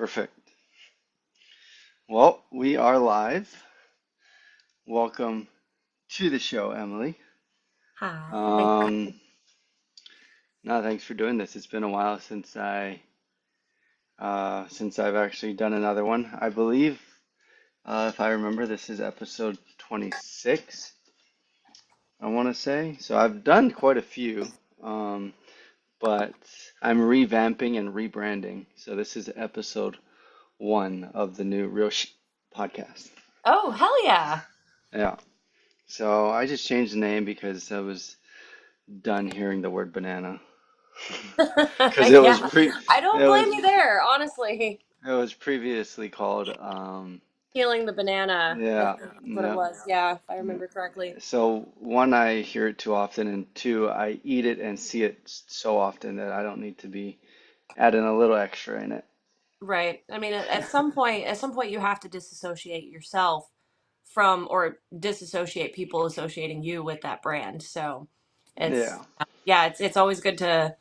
Perfect. Well, we are live. Welcome to the show, Emily. Hi. Thank Um, no, thanks for doing this. It's been a while since I've actually done another one. I believe, if I remember, this is episode 26, I want to say. So I've done quite a few, um, but I'm revamping and rebranding. So this is episode one of the new podcast. Oh, hell yeah. Yeah. So I just changed the name because I was done hearing the word banana. Because Yeah. I don't it blame was you there, honestly. it was previously called Peeling the banana, I yeah, think is what it yeah. was. Yeah, if I remember correctly. So one, I hear it too often, and two, I eat it and see it so often that I don't need to be adding a little extra in it. Right. I mean, at some point you have to disassociate yourself from or disassociate people associating you with that brand. So it's Yeah. yeah, it's always good to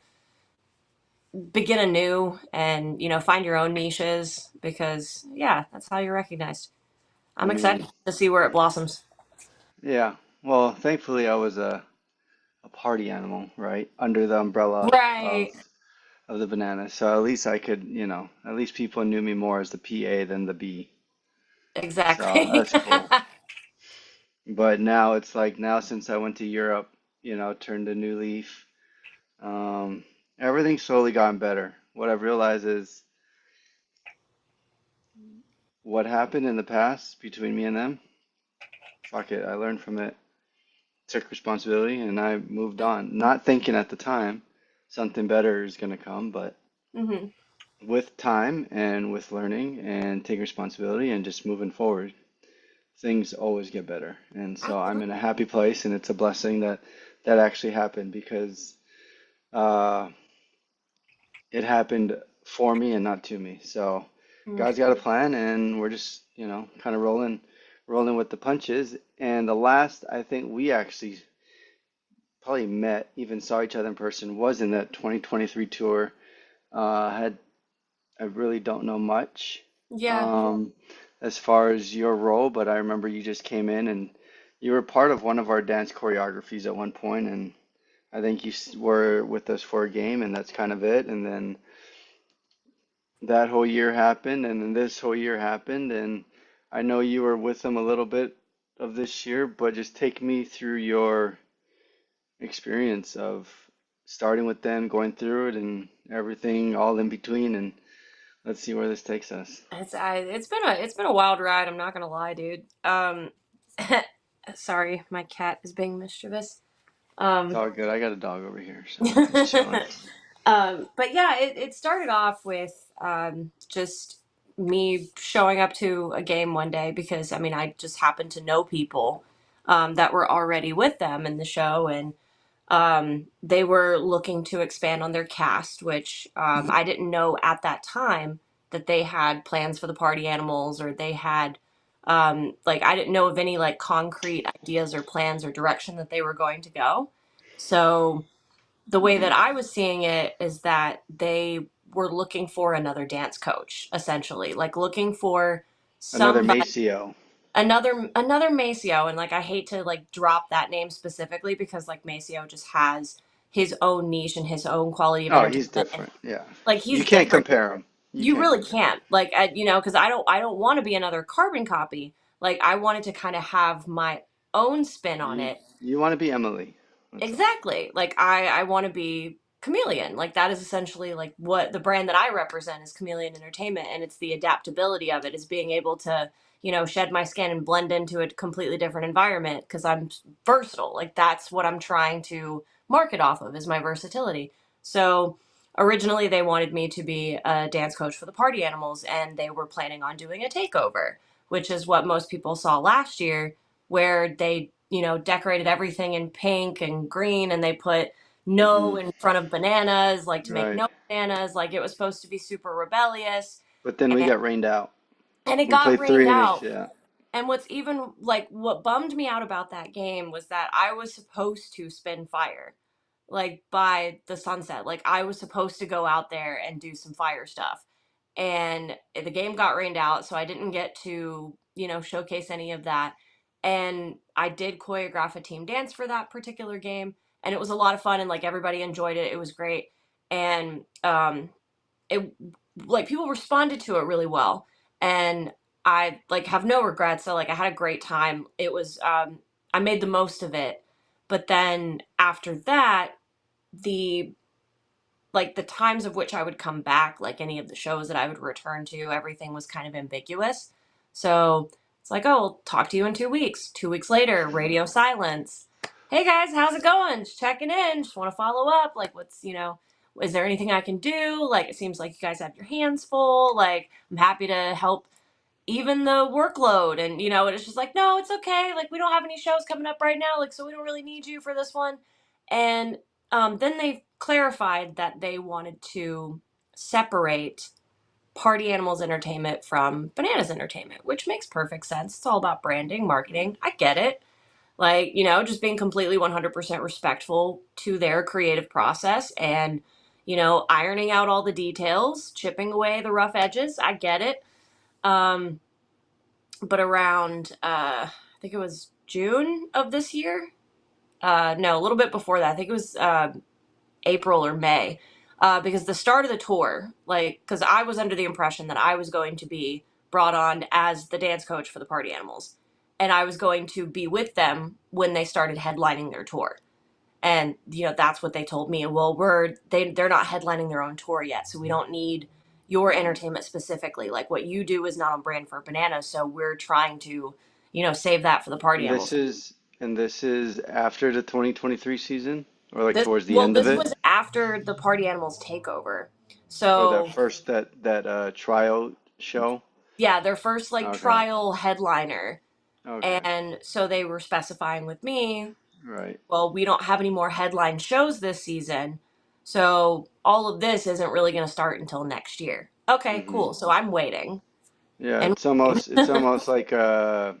begin anew and, find your own niches because yeah, that's how you're recognized. I I'm excited mean, to see where it blossoms. yeah. Well, thankfully I was a party animal, right? Under the umbrella Right. of the banana. So at least I could, at least people knew me more as the PA than the B. So Exactly. that's cool. But now it's like now since I went to Europe, turned a new leaf. Um, Everything's slowly gotten better. What I've realized is what happened in the past between me and them, fuck it, I learned from it, took responsibility, and I moved on. Not thinking at the time something better is gonna come, but hmm with time and with learning and taking responsibility and just moving forward, things always get better. And so I'm in a happy place, and it's a blessing that that actually happened because uh, it happened for me and not to me. So God's got a plan, and we're just, kind of rolling with the punches. And the last I think we actually probably met, even saw each other in person, was in that 2023 tour. Had I really don't know much Yeah. um, as far as your role, but I remember you just came in and you were part of one of our dance choreographies at one point, and I think were with us for a game, and that's kind of it. And then that whole year happened, and then this whole year happened, and I know you were with them a little bit of this year, but just take me through your experience of starting with them, going through it, and everything all in between, and let's see where this takes us. It's been a wild ride. I'm not gonna lie, dude. Sorry, my cat is being mischievous. It's Um, all good. I got a dog over here, so he's chilling. but yeah, it started off with just me showing up to a game one day because I mean I just happened to know people that were already with them in the show and they were looking to expand on their cast, which I didn't know at that time that they had plans for the party animals or they had like I didn't know of any like concrete ideas or plans or direction that they were going to go. So the way Hmm. that I was seeing it is that they were looking for another dance coach, essentially, like looking for Another somebody Maceo. another Maceo, and like I hate to like drop that name specifically because like Maceo just has his own niche and his own quality of Oh, he's entertainment, and different. Yeah. like You he's can't different. compare him. You You can't really compare. can't, like, because I don't want to be another carbon copy. Like I wanted to kind of have my own spin on You it. you want to be Emily. That's all. Exactly. Like I want to be Chameleon. Like that is essentially like what the brand that I represent is Chameleon Entertainment, and it's the adaptability of it is being able to, shed my skin and blend into a completely different environment because I'm versatile. Like that's what I'm trying to market off of is my versatility. So originally they wanted me to be a dance coach for the party animals and they were planning on doing a takeover, which is what most people saw last year where they, decorated everything in pink and green and they put Hmm. no in front of bananas, like to make Right. no bananas, like it was supposed to be super rebellious. But then we And got rained out. and it We got played rained three innings. out. Yeah. And what's even like what bummed me out about that game was that I was supposed to spin fire like by the sunset. Like I was supposed to go out there and do some fire stuff. and the game got rained out, so I didn't get to, showcase any of that. And I did choreograph a team dance for that particular game, and it was a lot of fun, and like everybody enjoyed it. It was great. And it like people responded to it really well. And I like have no regrets. So like I had a great time. It was I made the most of it. But then after that, the the times of which I would come back, like any of the shows that I would return to, everything was kind of ambiguous. So it's like, oh, I'll talk to you in 2 weeks. 2 weeks later, radio silence. Hey guys, how's it going? Just checking in. Just want to follow up. Like, is there anything I can do? Like, it seems like you guys have your hands full. Like, I'm happy to help even the workload. And, and it's just like, no, it's okay. Like, we don't have any shows coming up right now. Like, so we don't really need you for this one. And then they clarified that they wanted to separate Party Animals Entertainment from Bananas Entertainment, which makes perfect sense. It's all about branding, marketing. I get it. Like, just being completely 100% respectful to their creative process and, ironing out all the details, chipping away the rough edges. I get it. But around, I think it was June of this year. No, a little bit before that. I think it was April or May, because the start of the tour, like, because I was under the impression that I was going to be brought on as the dance coach for the Party Animals, and I was going to be with them when they started headlining their tour. And that's what they told me. Well, they're not headlining their own tour yet, so we don't need your entertainment specifically. Like what you do is not on brand for Bananas, so we're trying to, save that for the Party And this Animals. is and this is after the 2023 season, or like This towards the well, end of this it, was after the Party Animals takeover. or that So first that trial show. yeah, their first like Okay. trial headliner. Okay. And so they were specifying with me, Right. well, we don't have any more headline shows this season. So all of this isn't really going to start until next year. Okay, Hmm. cool. So I'm waiting Yeah, and it's almost like a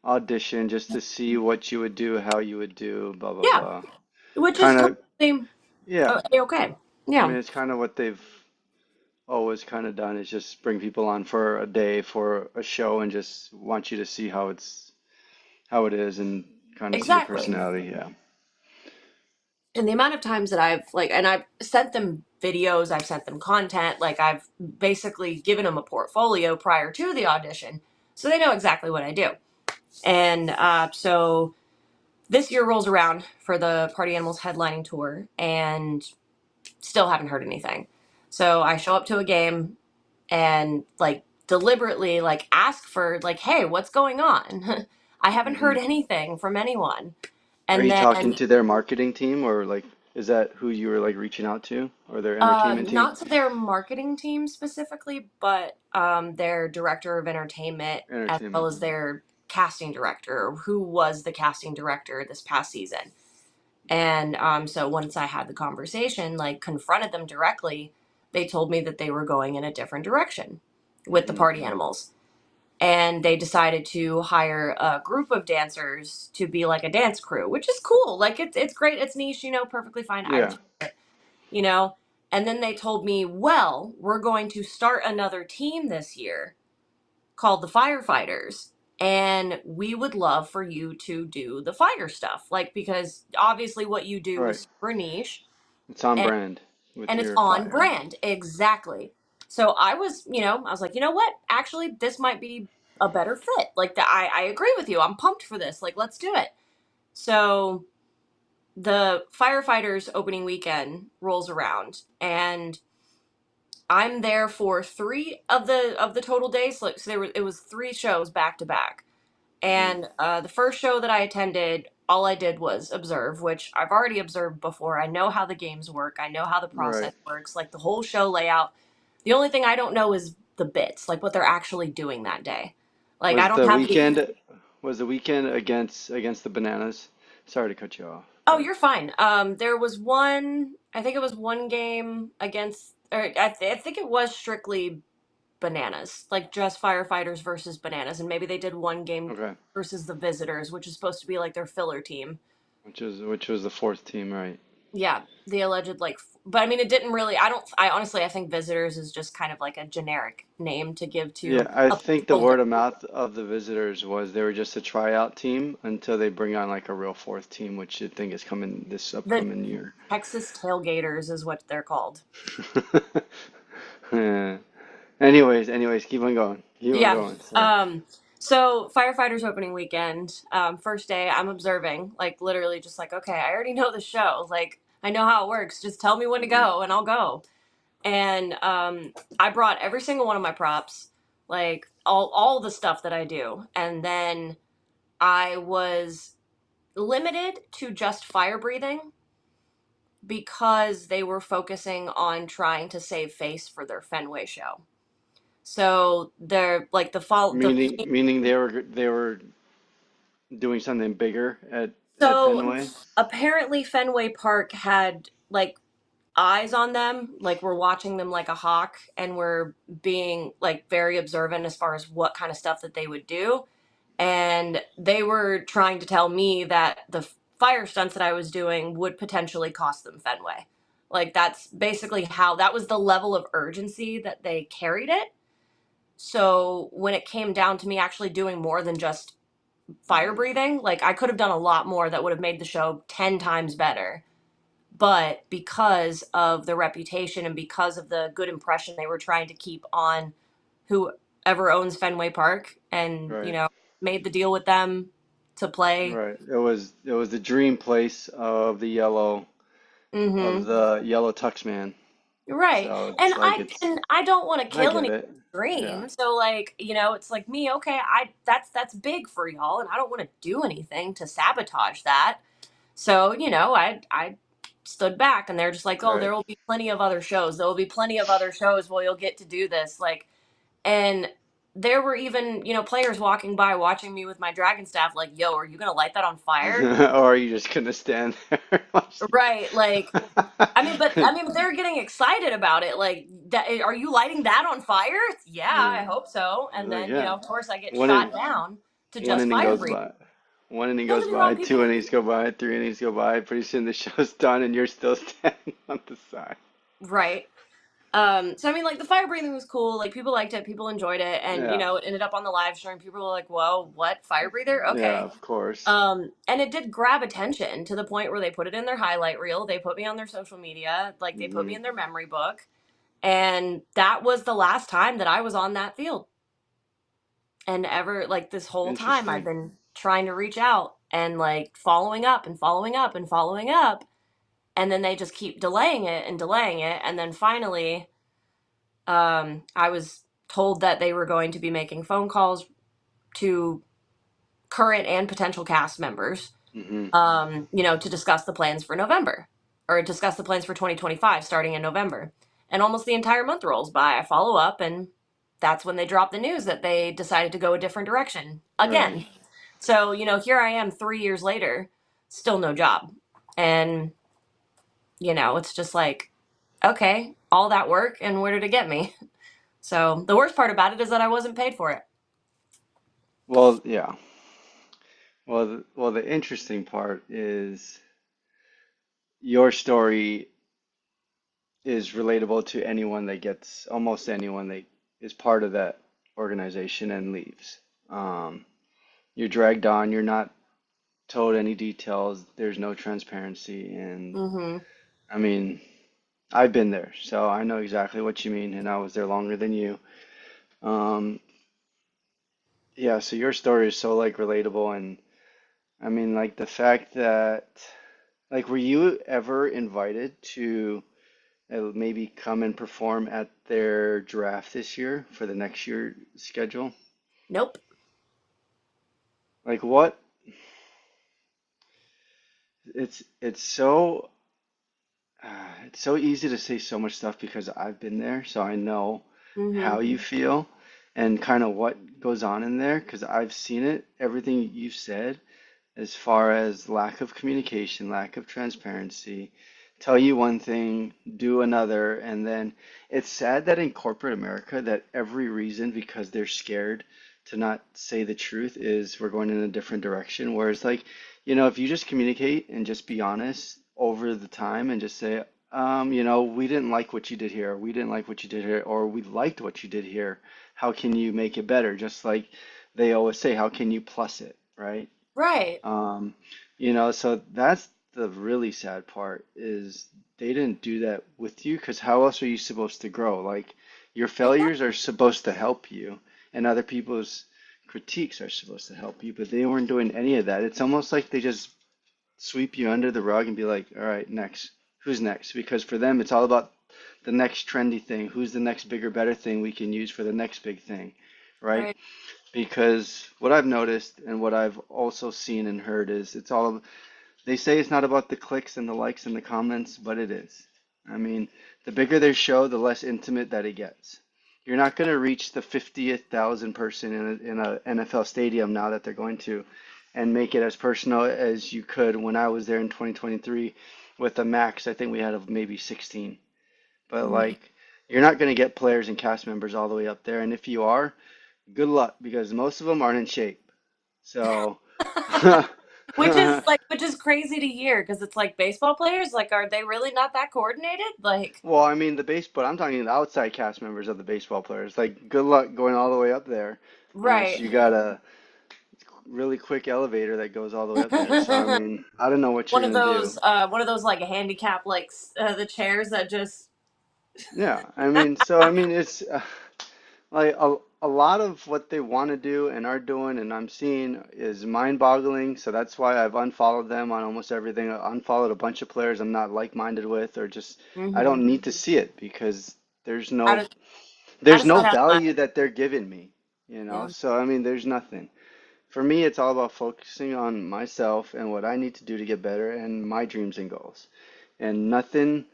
audition just to see what you would do, how you would do, blah blah yeah, blah. which is Kind of, completely yeah. okay. I Yeah, mean, it's kind of what they've always kind of done is just bring people on for a day for a show and just want you to see how it is and kind of see your exactly. personality. Yeah. And the amount of times that I've sent them videos, I've sent them content, like I've basically given them a portfolio prior to the audition, so they know exactly what I do. And so this year rolls around for the Party Animals headlining tour, and still haven't heard anything. So I show up to a game and like deliberately like ask for like, hey, what's going on? I haven't heard Hmm. anything from anyone. Are And you talking then to their marketing team or like is that who you were like reaching out to or their entertainment team? not to their marketing team specifically, but their director of entertainment as well Entertainment. as their casting director, who was the casting director this past season. And so once I had the conversation, like confronted them directly, they told me that they were going in a different direction with the Hmm. Party Animals. And they decided to hire a group of dancers to be like a dance crew, which is cool. Like it's great, it's niche, perfectly fine. I Yeah. enjoy it, you know. And then they told me, well, we're going to start another team this year called the Firefighters, and we would love for you to do the fire stuff, like, because obviously what you do Right. is super niche, It's on and brand with and it's your on fire. brand. Exactly. So I was like, you know what, actually this might be a better fit. Like I agree with you, I'm pumped for this, like let's do it. So the Firefighters opening weekend rolls around, and I'm there for 3 of the total days. So it was 3 shows back to back. Hmm. And the first show that I attended, all I did was observe, which I've already observed before. I know how the games work. I know how the process Right. works, like the whole show layout. The only thing I don't know is the bits, like what they're actually doing that day. Like I Was don't the have the. weekend was the weekend against the Bananas? Sorry to cut you off, Oh, but you're fine. There was one. I think it was one game against, or I think it was strictly Bananas, like just Firefighters versus Bananas, and maybe they did one game okay. versus the Visitors, which is supposed to be like their filler team. Which was the fourth team, right? Yeah, the alleged like, but I mean, it didn't really. I don't. I honestly, I think visitors is just kind of like a generic name to give to Yeah, I a think the builder. word of mouth of the visitors was they were just a tryout team until they bring on like a real fourth team, which I think is coming this The upcoming year. Texas tailgaters is what they're called. Yeah. Anyways, keep on going. Keep on Yeah. going. So, Um. So firefighters opening weekend. First day, I'm observing, like literally, just like, okay, I already know the show. Like, I know how it works. Just tell me when to mhm. go, and I'll go. And I brought every single one of my props, like all the stuff that I do, and then I was limited to just fire breathing because they were focusing on trying to save face for their Fenway show. So they're like the Meaning they were doing something bigger at so Fenway. apparently Fenway Park had like eyes on them, like we're watching them like a hawk, and we're being like very observant as far as what kind of stuff that they would do. And they were trying to tell me that the fire stunts that I was doing would potentially cost them Fenway. Like that's basically how that was the level of urgency that they carried it. So when it came down to me actually doing more than just fire breathing, like I could have done a lot more that would have made the show 10 times better. But because of the reputation and because of the good impression they were trying to keep on whoever owns Fenway Park, and, Right. made the deal with them to play. Right. It was the dream place of Mm-hmm. the yellow tux man. Right. So And it's like I it's and I don't want to I kill get any it. Yeah. dream. So like, it's like me, okay, I that's big for y'all, and I don't want to do anything to sabotage that. So, I stood back, and they're just like, "Oh, Right. there will be plenty of other shows. There will be plenty of other shows where you'll get to do this." Like, and there were even, players walking by watching me with my dragon staff like, "Yo, are you going to light that on fire?" Or are you just gonna stand there and watch Right. Like, the- but they're getting excited about it. Like, that, are you lighting that on fire? Yeah, Yeah. I hope so. And Like, then, yeah. of course I get One in, shot down to one just inning fire goes breathe. by. One inning Don't goes get me wrong, by, two people. innings go by, three innings go by. Pretty soon the show's done and you're still standing on the side. Right. So I mean, like the fire breathing was cool. Like people liked it, people enjoyed it, and Yeah. it ended up on the live stream. People were like, "Whoa, what fire breather?" Yeah, Okay. of course. And it did grab attention to the point where they put it in their highlight reel. They put me on their social media, like they put me Hmm. in their memory book, and that was the last time that I was on that field. And ever like this whole time, I've Interesting. been trying to reach out and like following up and following up and following up, and then they just keep delaying it and delaying it, and then finally I was told that they were going to be making phone calls to current and potential cast members, Hmm. to discuss the plans for November or discuss the plans for 2025 starting in November. And almost the entire month rolls by. I follow up, and that's when they drop the news that they decided to go a different direction Right. again. So, here I am 3 years later, still no job. And, it's just like, okay, all that work, and where did it get me? So the worst part about it is that I wasn't paid for it. Well, yeah. Well, the interesting part is your story is relatable to anyone that gets, almost anyone that is part of that organization and leaves. Um, you're dragged on, you're not told any details, there's no transparency, and Mm-hmm. I mean, I've been there, so I know exactly what you mean, and I was there longer than you. Um, yeah, so your story is so like relatable, and I mean, like the fact that, like, were you ever invited to maybe come and perform at their draft this year for the next year schedule? Nope. Like, what? It's it's so easy to say so much stuff because I've been there, so I know how Mm-hmm. you feel and kind of what goes on in there because I've seen it, everything you've said, as far as lack of communication, lack of transparency, tell you one thing, do another, and then it's sad that in corporate America that every reason because they're scared to not say the truth is we're going in a different direction. Whereas like, if you just communicate and just be honest over the time and just say, we didn't like what you did here, we didn't like what you did here, or we liked what you did here. How can you make it better? Just like they always say, how can you plus it, right? Right. Um, so that's the really sad part is they didn't do that with you because how else are you supposed to grow? Like your failures are supposed to help you, and other people's critiques are supposed to help you, but they weren't doing any of that. It's almost like they just sweep you under the rug and be like, all right, next. Who's next? Because for them, it's all about the next trendy thing. Who's the next bigger, better thing we can use for the next big thing, right? Right. Because what I've noticed and what I've also seen and heard is they say it's not about the clicks and the likes and the comments, but it is. I mean, the bigger their show, the less intimate that it gets. You're not going to reach the 50th thousand person in a NFL stadium now that they're going to and make it as personal as you could when I was there in 2023 with a max. I think we had of maybe 16. But Mhm. like, you're not going to get players and cast members all the way up there. And if you are, good luck because most of them aren't in shape. So, Which is crazy to hear because it's like baseball players, like, are they really not that coordinated? Like, well, I mean, but I'm talking the outside cast members of the baseball players. Like, good luck going all the way up there unless right. you got a really quick elevator that goes all the way up there. So, I mean, I don't know what you're gonna do. One of those like handicap, like the chairs that just. Yeah, I mean, it's like a lot of what they want to do and are doing, and I'm seeing is mind-boggling. So that's why I've unfollowed them on almost everything. I unfollowed a bunch of players I'm not like-minded with, or just I Hmm. don't need to see it because there's How no does how there's does no that have my value that they're giving me, you know? yeah. So I mean, there's nothing. For me, it's all about focusing on myself and what I need to do to get better and my dreams and goals. And nothing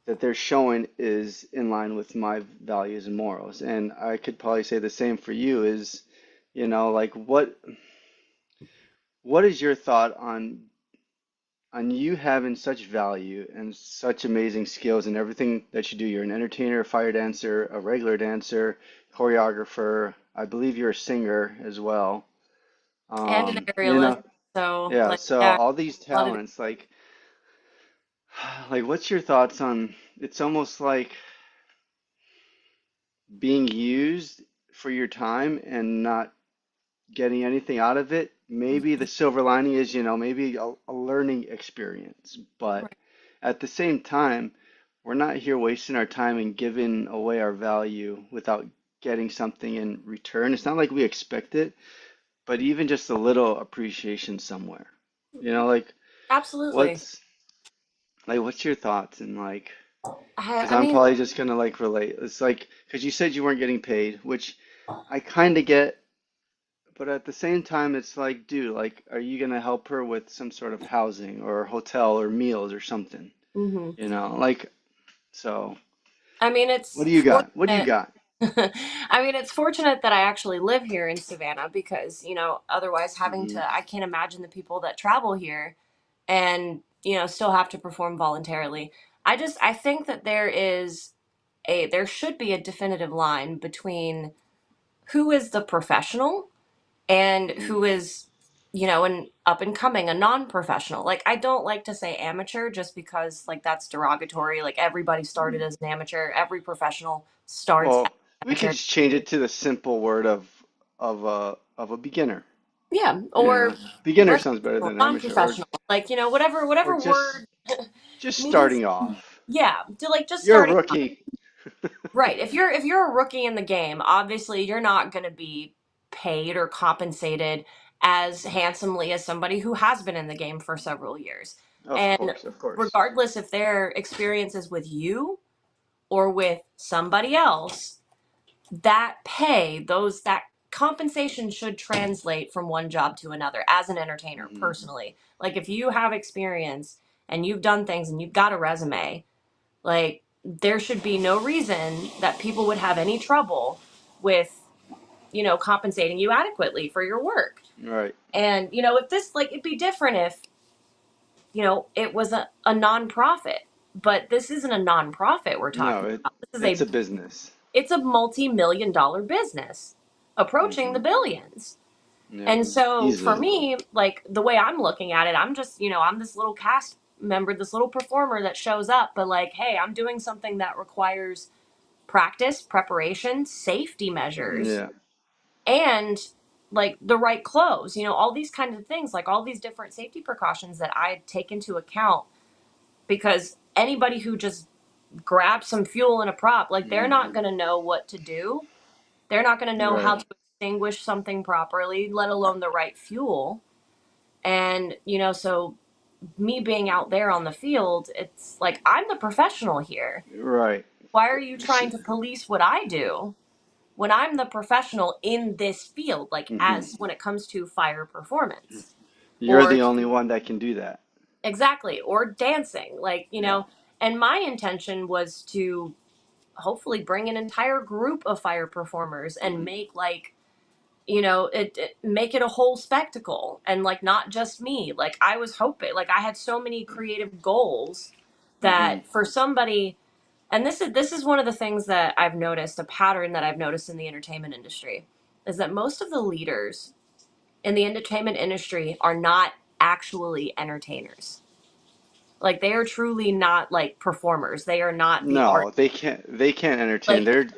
that they're showing is in line with my values and morals. And I could probably say the same for you is, like what is your thought on you having such value and such amazing skills in everything that you do? You're an entertainer, a fire dancer, a regular dancer, choreographer. I believe you're a singer as well. And an Um, you aerialist. know, So yeah, like so yeah, all these a lot of talents, like what's your thoughts on it's almost like being used for your time and not getting anything out of it. Maybe the silver lining is, maybe a learning experience. But right. at the same time, we're not here wasting our time and giving away our value without getting something in return. It's not like we expect it, but even just a little appreciation somewhere. Like Absolutely. what's what's your thoughts and because I I'm mean, probably just gonna relate. It's like because you said you weren't getting paid, which I kind of get. But at the same time, it's like, dude, like, are you gonna help her with some sort of housing or hotel or meals or something? hmm Like, so I mean, what it's do you got? What do you fortunate. got? I mean, it's fortunate that I actually live here in Savannah because, otherwise having Hmm. to, I can't imagine the people that travel here and, still have to perform voluntarily. I think that there should be a definitive line between who is the professional and Hmm. who is, an up and coming, a non-professional. Like, I don't like to say amateur just because like that's derogatory. Like, everybody started as an amateur, every professional starts as Well, we an could amateur. just change it to the simple word of a beginner. Yeah, Yeah, or beginner sounds better recreational, than amateur, non-professional, like, or whatever just word just means. starting off. Yeah, to like just You're a starting. rookie. Right. If you're a rookie in the game, obviously you're not going to be paid or compensated as handsomely as somebody who has been in the game for several years. Of And course, of course. regardless if their experience is with you or with somebody else, that compensation should translate from one job to another as an entertainer Hmm. personally. Like, if you have experience and you've done things and you've got a resume, like, there should be no reason that people would have any trouble with, compensating you adequately for your work. Right. And, if this, like, it'd be different if, it was a nonprofit, but this isn't a nonprofit we're No, talking about. it's a business. It's a multi-million dollar business approaching the Hmm. billions. Yeah. And so for Easily. me, like the way I'm looking at it, I'm just, I'm this little cast member, this little performer that shows up, but like, hey, I'm doing something that requires practice, preparation, safety measures, Yeah. and like the right clothes, all these kinds of things, like all these different safety precautions that I take into account, because anybody who just grabs some fuel in a prop, like they're not Hmm. going to know what to do. They're not going to know how Right. to extinguish something properly, let alone the right fuel. And, so me being out there on the field, it's like I'm the professional here. Right. Why are you trying to police what I do when I'm the professional in this field, like Hmm. as when it comes to fire performance You're or the only one that can do that. exactly, or dancing, like, Yeah. and my intention was to hopefully bring an entire group of fire performers and Hmm. make like it make it a whole spectacle, and like not just me. Like I was hoping, like I had so many creative goals Hmm. that for somebody, and this is one of the things that I've noticed, a pattern that I've noticed in the entertainment industry, is that most of the leaders in the entertainment industry are not actually entertainers. Like they are truly not like performers. They are not the art. No, they can't. They can't entertain. Like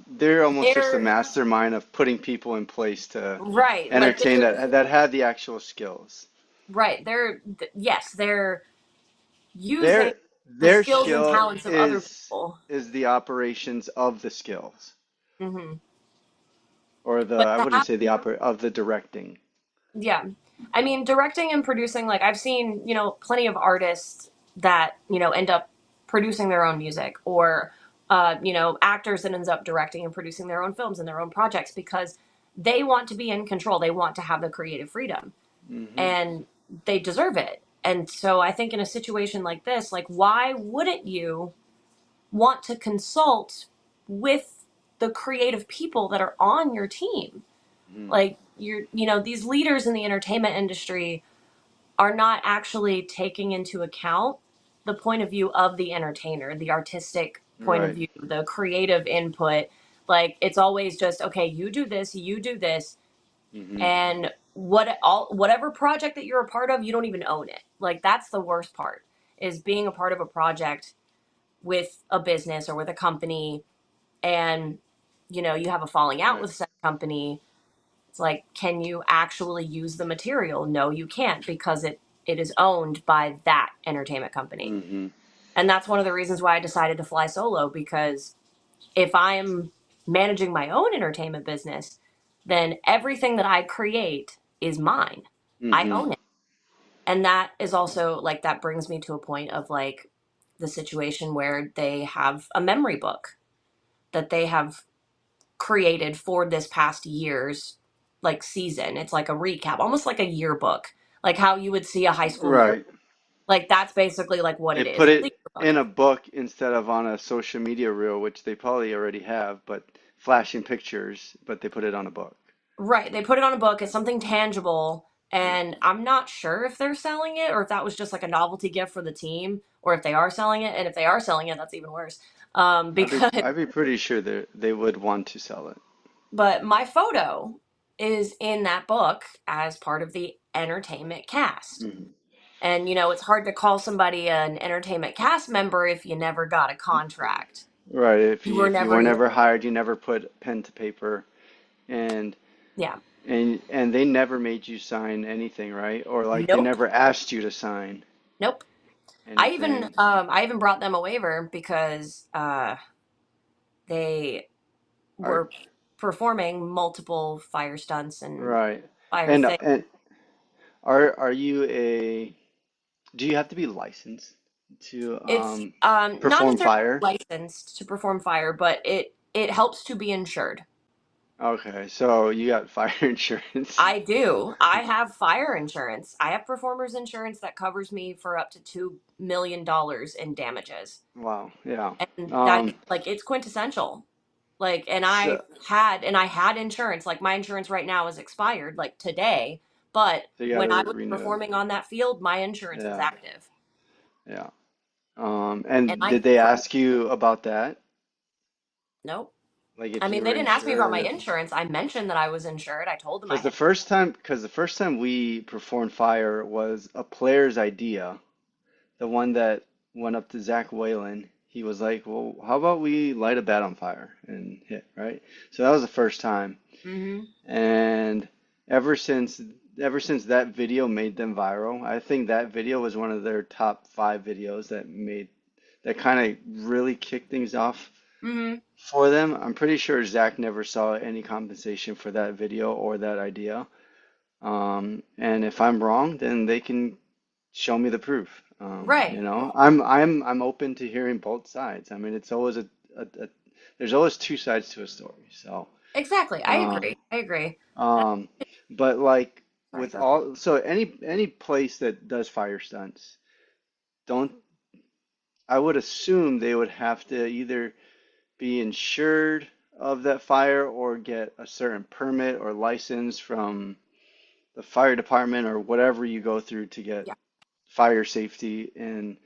They're almost just a they're mastermind of putting people in place to right. Like entertain they're that have the actual skills. right. Yes, they're using Their the their skills and skill talents of other people. is the operations of the skills, Hmm. or the But I to wouldn't have, say the of the directing. yeah, I mean, directing and producing. Like I've seen, plenty of artists that end up producing their own music, or actors that ends up directing and producing their own films and their own projects because they want to be in control. They want to have the creative freedom, Hmm. and they deserve it. And so I think in a situation like this, like why wouldn't you want to consult with the creative people that are on your team? Hmm. Like these leaders in the entertainment industry are not actually taking into account the point of view of the entertainer, the artistic point of Right. view, the creative input. Like it's always just, okay, you do this, Hmm. and whatever project that you're a part of, you don't even own it. Like that's the worst part, is being a part of a project with a business or with a company, and you have a falling out Right. with said company. It's like, can you actually use the material? No, you can't, because it is owned by that entertainment company. Hmm. And that's one of the reasons why I decided to fly solo, because if I'm managing my own entertainment business, then everything that I create is mine. I Hmm. own it. And that is also like, that brings me to a point of like the situation where they have a memory book that they have created for this past year's like season. It's like a recap, almost like a yearbook, like how you would see a high school year. Right. Like that's basically like what They it is. put It's a it yearbook. in a book instead of on a social media reel, which they probably already have, but flashing pictures, but they put it on a book. Right. They put it on a book. It's something tangible. Yeah. And I'm not sure if they're selling it or if that was just like a novelty gift for the team, or if they are selling it. And if they are selling it, that's even worse. Because, I'd be pretty sure they would want to sell it. but my photo is in that book as part of the entertainment cast. Hmm. And, it's hard to call somebody an entertainment cast member if you never got a contract. Right. You were If you were never, never hired, you never put pen to paper, and yeah, and they never made you sign anything, right? Or like they nope, never asked you to sign nope. anything. I even brought them a waiver because they Are were performing multiple fire stunts and right. fire things. And are you a do you have to be licensed to It's not perform necessarily fire? licensed to perform fire, but it helps to be insured. Okay, so you got fire insurance. I do. I have fire insurance. I have performers insurance that covers me for up to $2 million in damages. Wow, yeah. And that, Um, like, it's quintessential. Like, and so, I had insurance. Like, my insurance right now is expired, like today. But so you when gotta I was renew it. performing on that field, my insurance was Yeah, active. yeah. And And I did they could, ask you about that? nope. Like I if mean, you they were didn't ask me about my insured. insurance. I mentioned that I was insured. I told them I Because had. the first time we performed fire was a player's idea. The one that went up to Zach Whalen. He was like, "Well, how about we light a bat on fire and hit, right?" So that was the first time. Hmm. And ever since ever since that video made them viral, I think that video was one of their top 5 videos that kind of really kicked things off Hmm. for them. I'm pretty sure Zach never saw any compensation for that video or that idea. And if I'm wrong, then they can show me the proof. Right. I'm open to hearing both sides. I mean, it's always a there's always 2 sides to a story. So, Exactly. I um, agree. I agree. um, but like Sorry, with go ahead. all, so any place that does fire stunts, don't I would assume they would have to either be insured of that fire or get a certain permit or license from the fire department or whatever you go through to get Yeah. fire safety and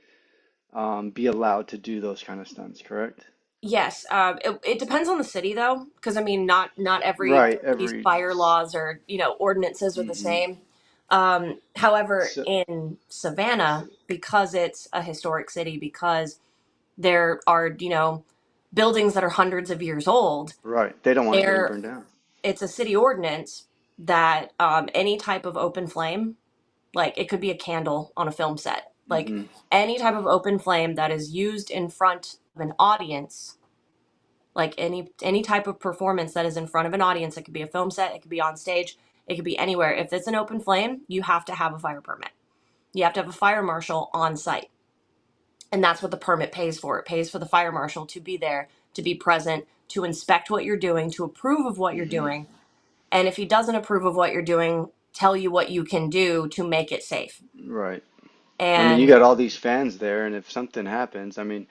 be allowed to do those kind of stunts, correct? Yes. It depends on the city though, because I mean, not every Right, city's every. fire laws or ordinances are the Hmm. same. However, So, in so, Savannah, because it's a historic city, because there are buildings that are hundreds of years old, right, they don't want it getting there burned down. it's a city ordinance that any type of open flame, like it could be a candle on a film set, like Hmm. any type of open flame that is used in front of an audience, like any type of performance that is in front of an audience. It could be a film set, it could be on stage, it could be anywhere. If it's an open flame, you have to have a fire permit. You have to have a fire marshal on site, and that's what the permit pays for. It pays for the fire marshal to be there, to be present, to inspect what you're doing, to approve of what you're Hmm. doing, and if he doesn't approve of what you're doing, tell you what you can do to make it safe. Right. I mean, you And got all these fans there, and if something happens, I mean,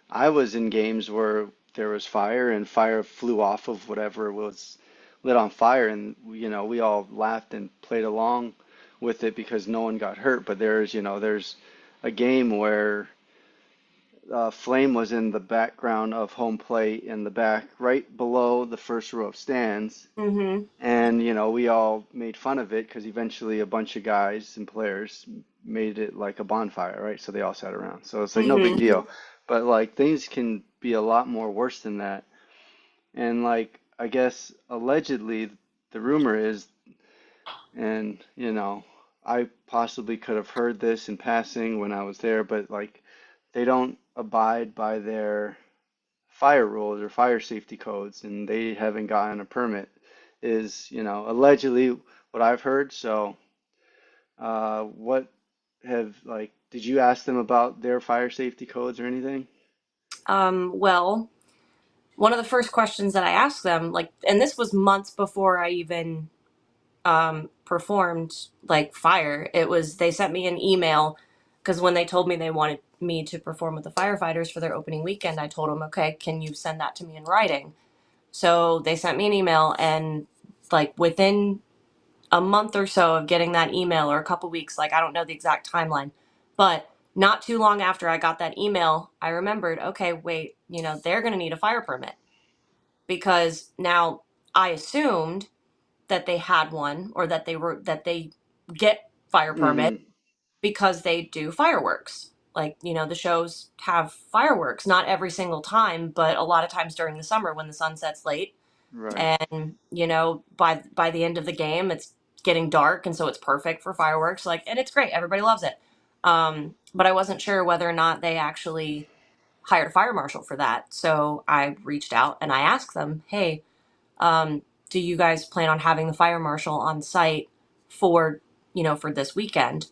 I was in games where there was fire and fire flew off of whatever was lit on fire, and we all laughed and played along with it because no one got hurt. But there's a game where flame was in the background of home plate in the back, right below the first row of stands. mm-hmm, And, we all made fun of it because eventually a bunch of guys and players made it like a bonfire, right? So they all sat around. So it's like no big mm-hmm, deal. But like things can be a lot more worse than that. And like I guess allegedly the rumor is, and I possibly could have heard this in passing when I was there, but like they don't abide by their fire rules or fire safety codes, and they haven't gotten a permit, is, allegedly what I've heard. So, what did you ask them about their fire safety codes or anything? well, one of the first questions that I asked them, like, and this was months before I even performed like fire. It was they sent me an email because when they told me they wanted me to perform with the firefighters for their opening weekend, I told them, okay, can you send that to me in writing? So they sent me an email, and like within a month or so of getting that email, or a couple weeks, like I don't know the exact timeline, but not too long after I got that email, I remembered, okay, wait, they're going to need a fire permit, because now I assumed that they had one, or that they get fire permit Hmm. because they do fireworks. Like, the shows have fireworks, not every single time, but a lot of times during the summer when the sun sets late, Right. and by the end of the game it's getting dark, and so it's perfect for fireworks, like, and it's great, everybody loves it. But I wasn't sure whether or not they actually hired a fire marshal for that, so I reached out and I asked them, hey, do you guys plan on having the fire marshal on site for for this weekend?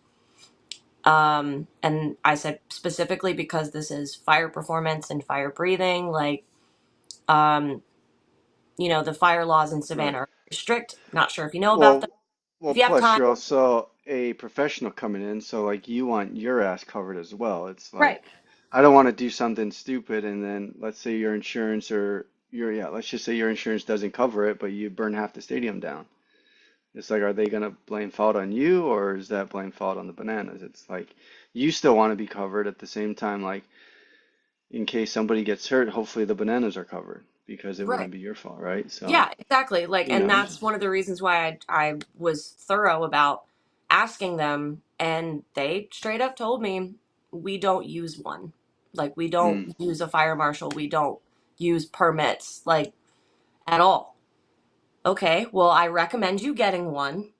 And I said, specifically because this is fire performance and fire breathing, like, um the fire laws in Right. Savannah are strict. Not sure if you know about them. Well, well, If you have plus time. you're also a professional coming in, so like you want your ass covered as well. It's Right. like I don't want to do something stupid and then let's say your insurance or your yeah, let's just say your insurance doesn't cover it, but you burn half the stadium down. It's like, are they gonna blame fault on you or is that blame fault on the bananas? It's like you still want to be covered at the same time, like in case somebody gets hurt, hopefully the bananas are covered. because it Right. wouldn't be your fault, right? So, Yeah, exactly. Like, you and know, that's one of the reasons why I was thorough about asking them, and they straight up told me we don't use one. Like, we don't mm, use a fire marshal. We don't use permits, like, at all. Okay, well, I recommend you getting one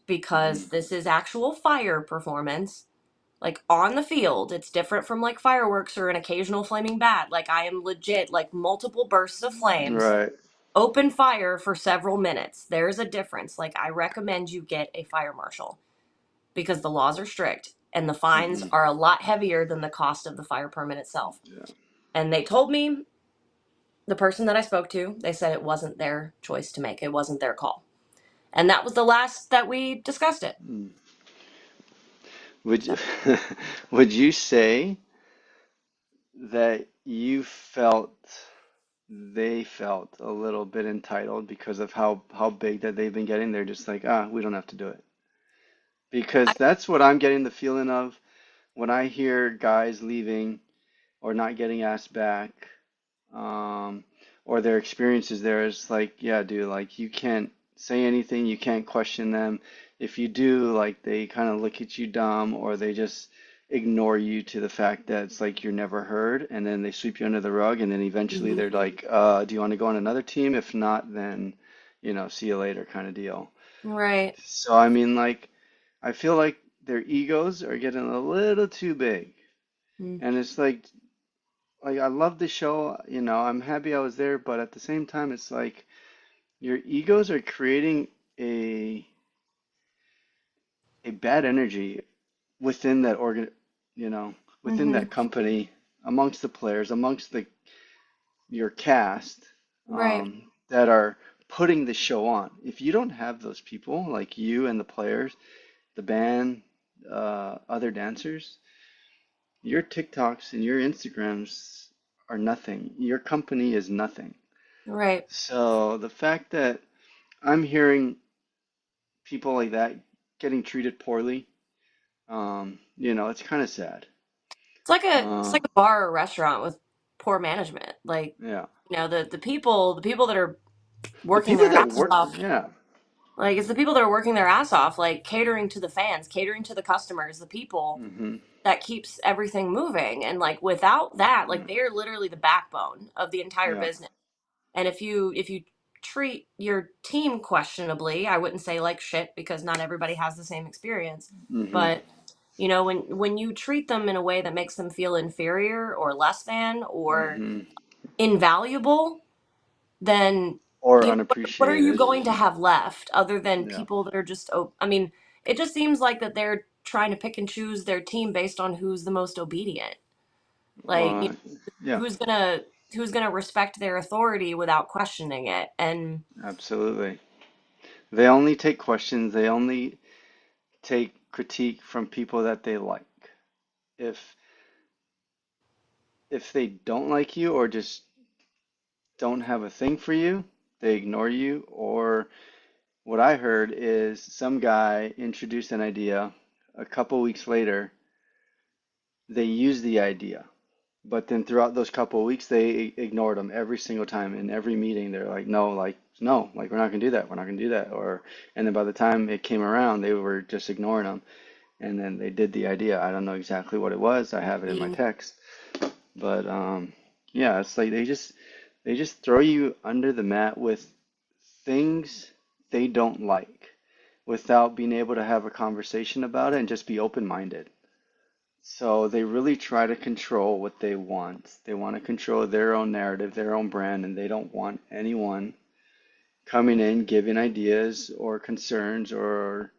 because hmm this is actual fire performance. Like on the field, it's different from like fireworks or an occasional flaming bat. Like I am legit, like multiple bursts of flames, right. open fire for several minutes. There's a difference. Like I recommend you get a fire marshal because the laws are strict and the fines hmm are a lot heavier than the cost of the fire permit itself. Yeah. And they told me, the person that I spoke to, they said it wasn't their choice to make. It wasn't their call. And that was the last that we discussed it. Mm. Would you, would you say that you felt they felt a little bit entitled because of how big that they've been getting? They're just like, ah, we don't have to do it. I, Because that's what I'm getting the feeling of when I hear guys leaving or not getting asked back, um, or their experiences there. It's like, yeah, dude, like you can't say anything, you can't question them. If you do, like they kind of look at you dumb, or they just ignore you to the fact that it's like you're never heard, and then they sweep you under the rug, and then eventually Mhm. they're like, do you want to go on another team? If not, then, see you later kind of deal. Right. So I mean, like, I feel like their egos are getting a little too big. Mm. And it's like I love the show, I'm happy I was there, but at the same time it's like your egos are creating a a bad energy within that you know, within Mhm. that company, amongst the players, amongst the your cast, Right. that are putting the show on. If you don't have those people, like you and the players, the band, other dancers, your TikToks and your Instagrams are nothing. Your company is nothing. Right. So the fact that I'm hearing people like that getting treated poorly, it's kind of sad. It's like a bar or restaurant with poor management. Like, Yeah. the people that are The working people their that asses work, off. yeah. Like it's the people that are working their ass off, like catering to the fans, catering to the customers, the people hmm that keeps everything moving. And like without that, Yeah. like they are literally the backbone of the entire Yeah. business. And if you treat your team questionably, I wouldn't say like shit because not everybody has the same experience, hmm but when you treat them in a way that makes them feel inferior or less than or hmm invaluable, then Or what are you unappreciated. going to have left other than Yeah. people that are just I mean, it just seems like that they're trying to pick and choose their team based on who's the most obedient. Like, Uh, yeah, who's gonna who's gonna respect their authority without questioning it. And absolutely. They only take questions, they only take critique from people that they like. If if they don't like you or just don't have a thing for you, they ignore you. Or what I heard is some guy introduced an idea. A couple weeks later, they used the idea. But then throughout those couple of weeks, they ignored them every single time. In every meeting, they're like, no, no, like, we're not gonna do that. We're not gonna do that. And then by the time it came around, they were just ignoring them. And then they did the idea. I don't know exactly what it was. I have it in my mm, text. But yeah, it's like they just throw you under the mat with things they don't like without being able to have a conversation about it and just be open-minded. So they really try to control what they want. They want to control their own narrative, their own brand, and they don't want anyone coming in giving ideas or concerns or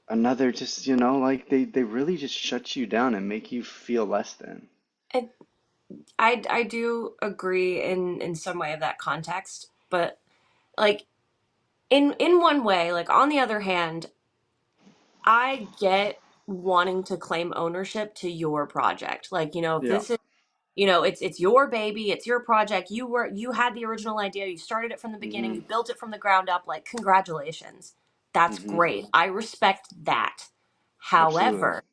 another just, like they really just shut you down and make you feel less than. it, I do agree in some way of that context, but like in one way, like on the other hand, I get wanting to claim ownership to your project. Like, if Yeah. this is, it's your baby, it's your project. You had the original idea, you started it from the beginning, hmm you built it from the ground up, like congratulations. That's hmm great. I respect that. Absolutely. However,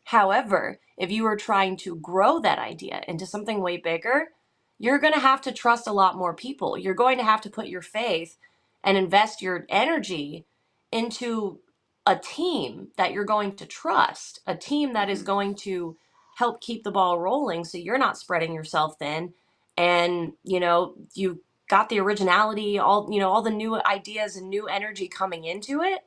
however, if you were trying to grow that idea into something way bigger, you're going to have to trust a lot more people. You're going to have to put your faith and invest your energy into a team that you're going to trust, a team that is Hmm. going to help keep the ball rolling so you're not spreading yourself thin. And, you got the originality, all the new ideas and new energy coming into it.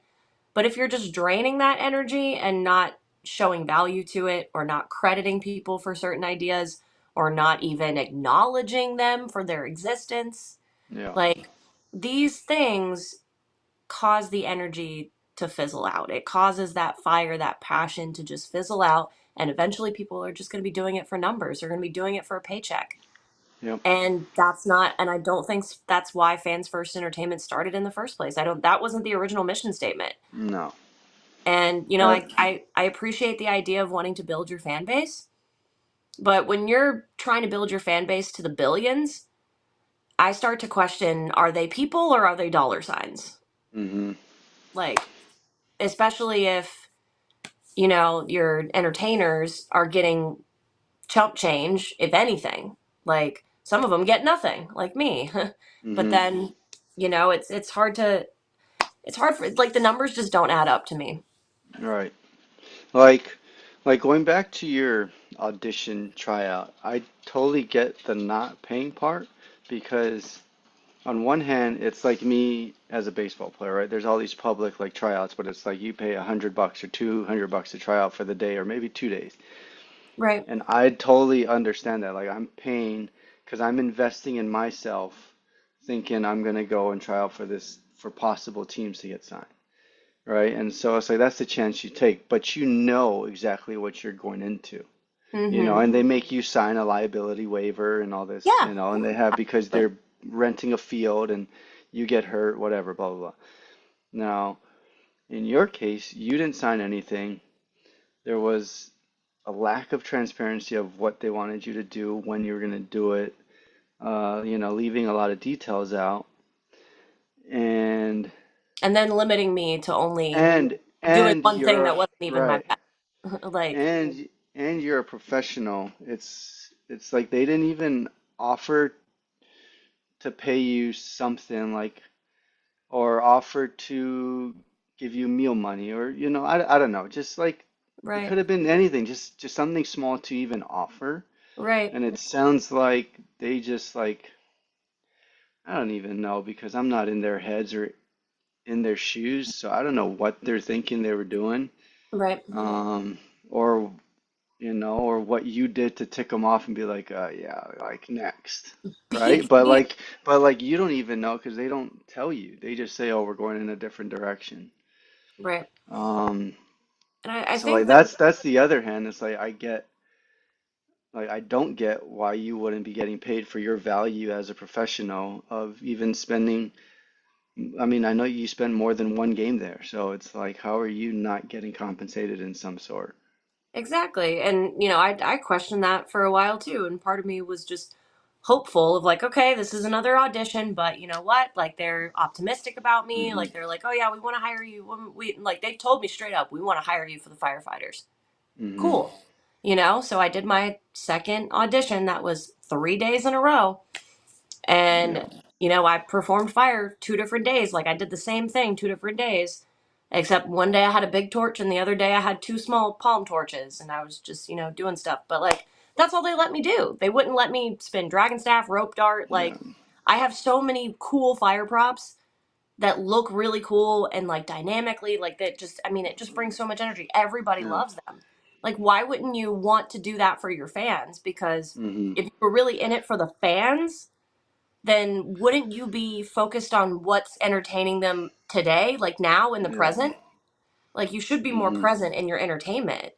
But if you're just draining that energy and not showing value to it, or not crediting people for certain ideas, or not even acknowledging them for their existence, Yeah. like, these things cause the energy to fizzle out. It causes that fire, that passion to just fizzle out. And eventually people are just going to be doing it for numbers. They're going to be doing it for a paycheck. Yep. And I don't think that's why Fans First Entertainment started in the first place. That wasn't the original mission statement. No. And, That. I appreciate the idea of wanting to build your fan base. But when you're trying to build your fan base to the billions, I start to question, are they people or are they dollar signs? Hmm. Like, especially if, your entertainers are getting chump change, if anything. Like, some of them get nothing, like me. But Hmm. then, it's hard for, like, the numbers just don't add up to me. Right. Like, like going back to your audition tryout, I totally get the not paying part because on one hand, it's like me as a baseball player, right? There's all these public like tryouts, but it's like you pay $100 or $200 to try out for the day or maybe 2 days. Right. And I totally understand that. Like I'm paying because I'm investing in myself, thinking I'm gonna go and try out for this for possible teams to get signed, right? And so it's like that's the chance you take, but you know exactly what you're going into, Mm-hmm. and they make you sign a liability waiver and all this, Yeah. and they have because But they're renting a field and you get hurt, whatever, blah blah blah. Now, in your case, you didn't sign anything. There was a lack of transparency of what they wanted you to do, when you were going to do it, leaving a lot of details out, and and then limiting me to only and doing and one thing you're that wasn't even my right, best. Like, and you're a professional. It's like they didn't even offer to pay you something like or offer to give you meal money or I don't know, just like it right, could have been anything, just something small to even offer. right, And it sounds like they just like I don't even know because I'm not in their heads or in their shoes, so I don't know what they're thinking they were doing, right. um, or or what you did to tick them off and be like, yeah, like next, right? Yeah, But like you don't even know because they don't tell you. They just say, oh, we're going in a different direction. right. Um, And I so like think that, that's the other hand. It's like I don't get why you wouldn't be getting paid for your value as a professional of even spending. I mean, I know you spend more than one game there, so it's like, how are you not getting compensated in some sort? exactly. And, I questioned that for a while too. And part of me was just hopeful of, like, okay, this is another audition, but you know what? Like, they're optimistic about me. Hmm. Like, they're like, oh yeah, we want to hire you. Like, they told me straight up, we want to hire you for the firefighters. Hmm. Cool. So I did my second audition. That was 3 days in a row. Yeah. And, I performed fire 2 different days. Like, I did the same thing 2 different days, except one day I had a big torch and the other day I had two small palm torches and I was just, doing stuff. But, like, that's all they let me do. They wouldn't let me spin dragon staff, rope dart. Yeah. Like, I have so many cool fire props that look really cool and, like, dynamically, like, that just, I mean, it just brings so much energy. Everybody Yeah. loves them. Like, why wouldn't you want to do that for your fans? Because Hmm. if you were really in it for the fans, then wouldn't you be focused on what's entertaining them today, like now in the Yeah. present? Like, you should be more Hmm. present in your entertainment.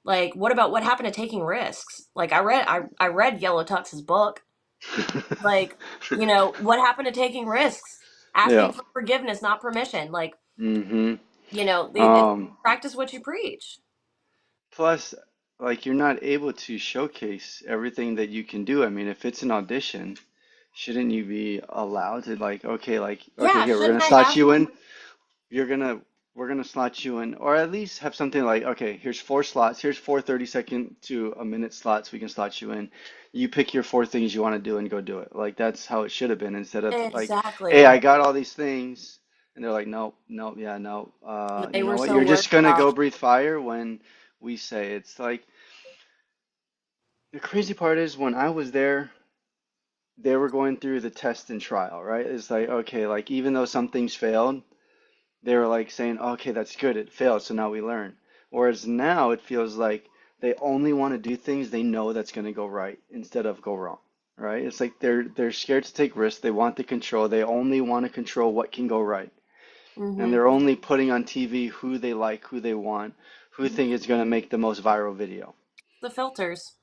Like, what about what happened to taking risks? Like, I read Yellow Tux's book. Like, what happened to taking risks? Yeah. Asking for forgiveness, not permission. Like, Hmm. it's Um, practice what you preach. Plus, like you're not able to showcase everything that you can do. I mean, if it's an audition, shouldn't you be allowed to like, okay, Yeah, here, we're shouldn't gonna I slot have? you in. You're gonna we're gonna slot you in, or at least have something like, okay, here's four slots, here's four 30-second to a minute slots we can slot you in. You pick your four things you want to do and go do it. Like that's how it should have been instead of like, hey, Exactly. I got all these things, and they're like, nope, nope, yeah, no. They You know were what? so You're worried just gonna about. go breathe fire when we say it's like the crazy part is when I was there, they were going through the test and trial, right? It's like, okay, like even though some things failed, they were like saying, okay, that's good, it failed, so now we learn. Whereas now it feels like they only want to do things they know that's going to go right instead of go wrong, right? It's like they're scared to take risks. They want the control. They only want to control what can go right, and Hmm. they're only putting on TV who they like, who they want, who think is going to make the most viral video. The filters.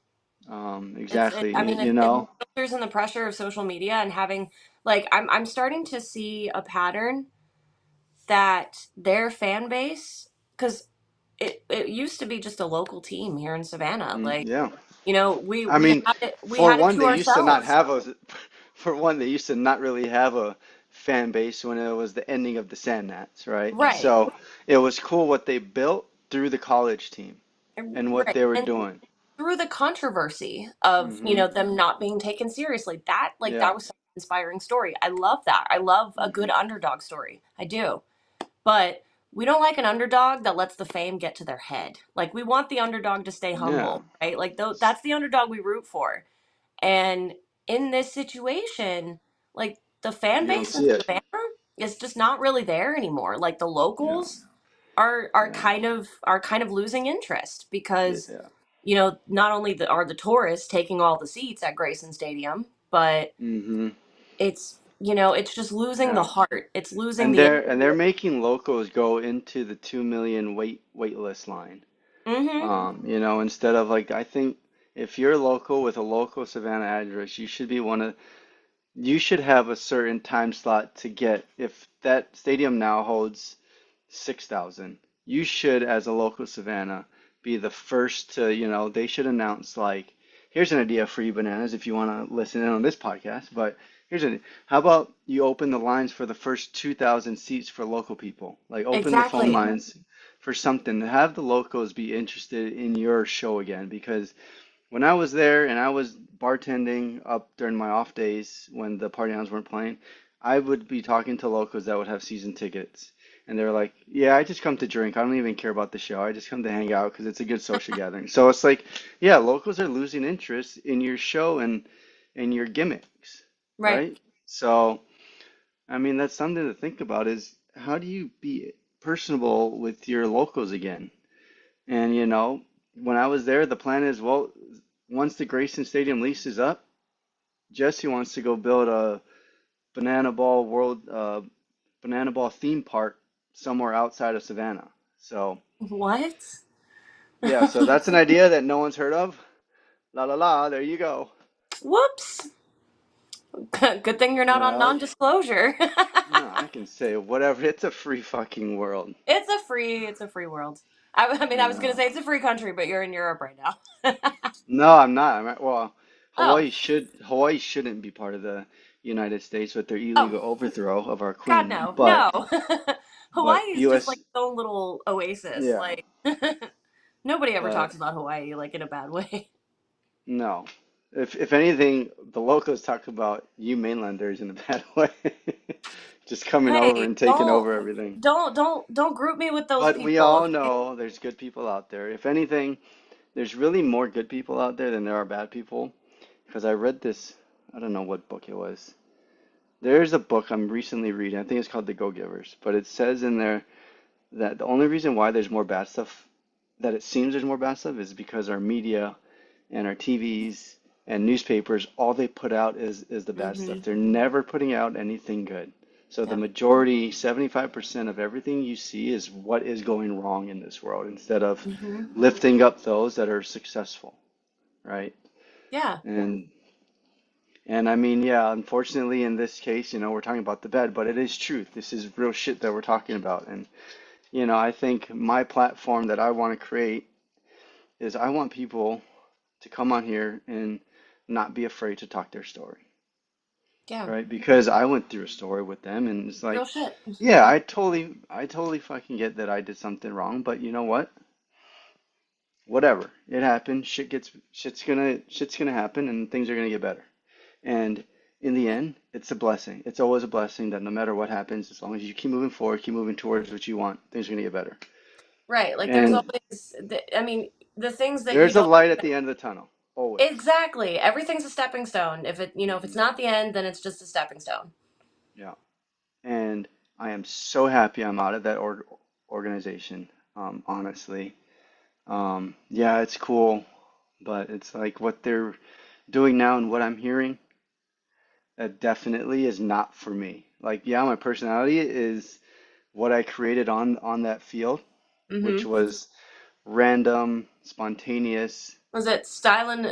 Exactly. I mean, You it's know? the filters and the pressure of social media and having, like, I'm starting to see a pattern that their fan base, because it used to be just a local team here in Savannah. Like, Yeah. I we mean, had it, we for had it one, to they used to not ourselves. have a, for one, they used to not really have a fan base when it was the ending of the Sandgnats, right? Right. So it was cool what they built through the college team and what Right. they were And doing. through the controversy of, Hmm. them not being taken seriously, that, like, Yeah. that was such an inspiring story. I love that. I love a good Hmm. underdog story. I do. But we don't like an underdog that lets the fame get to their head. Like, we want the underdog to stay Yeah. humble, right? Like, that's the underdog we root for. And in this situation, like, the fan You don't base in see it. Savannah is just not really there anymore. Like, the Yeah. locals are Yeah. kind of losing interest because, Yeah. not only are the tourists taking all the seats at Grayson Stadium, but Hmm. it's just losing the Yeah. heart. It's losing And the. they're making locals go into the 2 million wait list line. Mm-hmm. Instead of like, I think if you're local with a local Savannah address, you should have a certain time slot to get, if that stadium now holds 6,000, you should, as a local Savannah, be the first to, they should announce like, here's an idea for you bananas if you want to listen in on this podcast, but how about you open the lines for the first 2,000 seats for local people? Like open the phone Exactly. lines for something to have the locals be interested in your show again, because when I was there and I was bartending up during my off days when the party hounds weren't playing, I would be talking to locals that would have season tickets. And they were like, yeah, I just come to drink. I don't even care about the show. I just come to hang out because it's a good social gathering. So it's like, yeah, locals are losing interest in your show and your gimmicks, Right. right? So, I mean, that's something to think about is how do you be personable with your locals again? And when I was there, the plan is, well, once the Grayson Stadium lease is up, Jesse wants to go build a banana ball theme park somewhere outside of Savannah. So What? yeah, so that's an idea that no one's heard of. La la la, there you go. Whoops. Good thing you're not on Well, non-disclosure. no, I can say whatever. It's a free fucking world. It's a free world. I mean, I was gonna Yeah. say it's a free country, but you're in Europe right now. No, I'm not. Well, Oh. Hawaii shouldn't be part of the United States with their Oh. illegal overthrow of our God, queen, no, but no. Hawaii but is just like US, its own little oasis. yeah, Like, nobody ever but talks about Hawaii like in a bad way. no. If anything, the locals talk about you mainlanders in a bad way, just coming over Hey, and taking over everything. don't group me with those But we people. all Okay? know there's good people out there. If anything, there's really more good people out there than there are bad people. Because I read this, I don't know what book it was. There's a book I'm recently reading. I think it's called The Go-Givers. But it says in there that the only reason why there's more bad stuff, that it seems there's more bad stuff, is because our media and our TVs and newspapers, all they put out is the bad stuff. Mm-hmm. They're never putting out anything good. So the Yep. majority, 75% of everything you see is what is going wrong in this world instead of Mm-hmm. lifting up those that are successful, right? Yeah. And and I mean, yeah, unfortunately in this case, we're talking about the bed, but it is truth. This is real shit that we're talking about. And I think my platform that I want to create is I want people to come on here and not be afraid to talk their story. Yeah. right? Because I went through a story with them, and it's Real like, shit. yeah, I totally fucking get that I did something wrong, but you know what? Whatever, it happened. Shit's gonna happen, and things are gonna get better. And in the end, it's a blessing. It's always a blessing that no matter what happens, as long as you keep moving forward, keep moving towards what you want, things are gonna get better. Right. Like there's And always, I mean, the things that you there's a don't. light at the end of the tunnel, always. Exactly. Everything's a stepping stone. If it, if it's Hmm. not the end, then it's just a stepping stone. Yeah. And I am so happy I'm out of that organization, honestly. Yeah, it's cool, but it's like what they're doing now and what I'm hearing, that definitely is not for me. Like, yeah, my personality is what I created on that field, which Mm-hmm. was random, spontaneous, Was it styling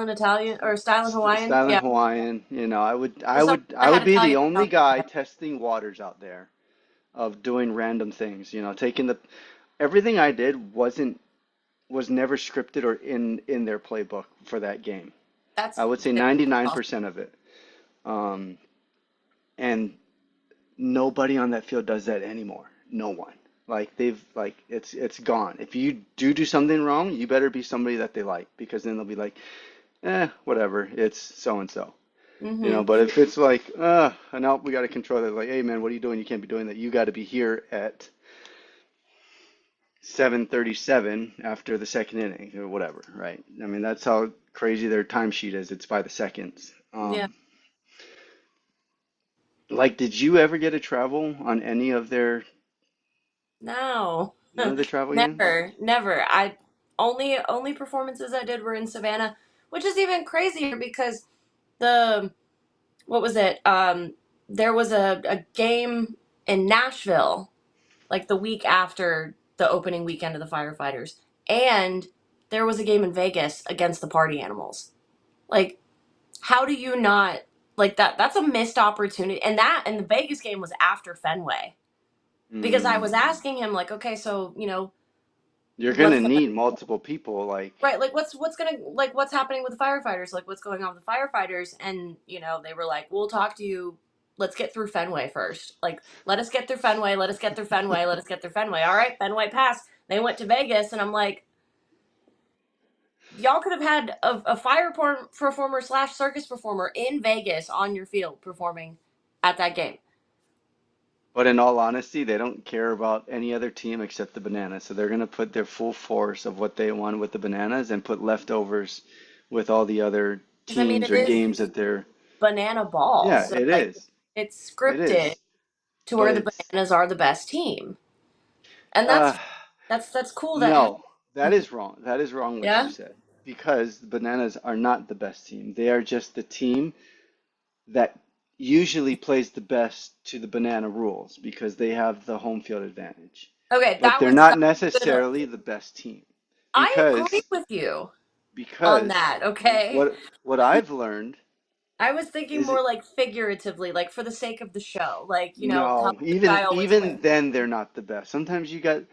Italian or styling Hawaiian? styling Yeah. Hawaiian. You know, I would For I some would reason, I I had would be the Italian only down guy there. testing waters out there of doing random things. You know, taking the everything I did was never scripted or in their playbook for that game. I That's would say shit. 99% of it. Um, and nobody on that field does that anymore. No one. Like they've like it's gone. If you do something wrong, you better be somebody that they like because then they'll be like, whatever. It's so and so. You know, Mm-hmm. but if it's like, no, we got to control that. Like, hey man, what are you doing? You can't be doing that. You got to be here at 7:37 after the second inning or whatever, right? I mean, that's how crazy their timesheet is. It's by the seconds. Yeah. Like, did you ever get to travel on any of their No. none of the travel games? Never. Never. I only performances I did were in Savannah, which is even crazier because the what was it? There was a game in Nashville like the week after the opening weekend of the firefighters. And there was a game in Vegas against the party animals. Like, how do you not like that? That's a missed opportunity. And the Vegas game was after Fenway. Because I was Mm, asking him, like, okay, so, you're what's gonna the need multiple people. Like, right, like what's gonna like what's happening with the firefighters? Like what's going on with the firefighters? And, they were like, we'll talk to you. Let's get through Fenway first. Like, let us get through Fenway, let us get through Fenway, let us get through Fenway. All right, Fenway passed. They went to Vegas, and I'm like, y'all could have had a performer slash circus performer in Vegas on your field performing at that game. but in all honesty, they don't care about any other team except the Bananas. So they're gonna put their full force of what they want with the Bananas and put leftovers with all the other Because I mean, teams it or is games that they're. banana ball, Yeah, so it like is. it's It scripted is. to But where the it's bananas are the best team, and uh that's cool. no, that is wrong. That is wrong what you Yeah. said. Because the Bananas are not the best team. They are just the team that usually plays the best to the banana rules because they have the home field advantage. Okay, But they're that not was good. necessarily the best team I agree because with you on because that. Okay, what I've learned I was thinking is more like figuratively, like for the sake of the show, like how no, the guy always even wins. then they're not the best. Sometimes you got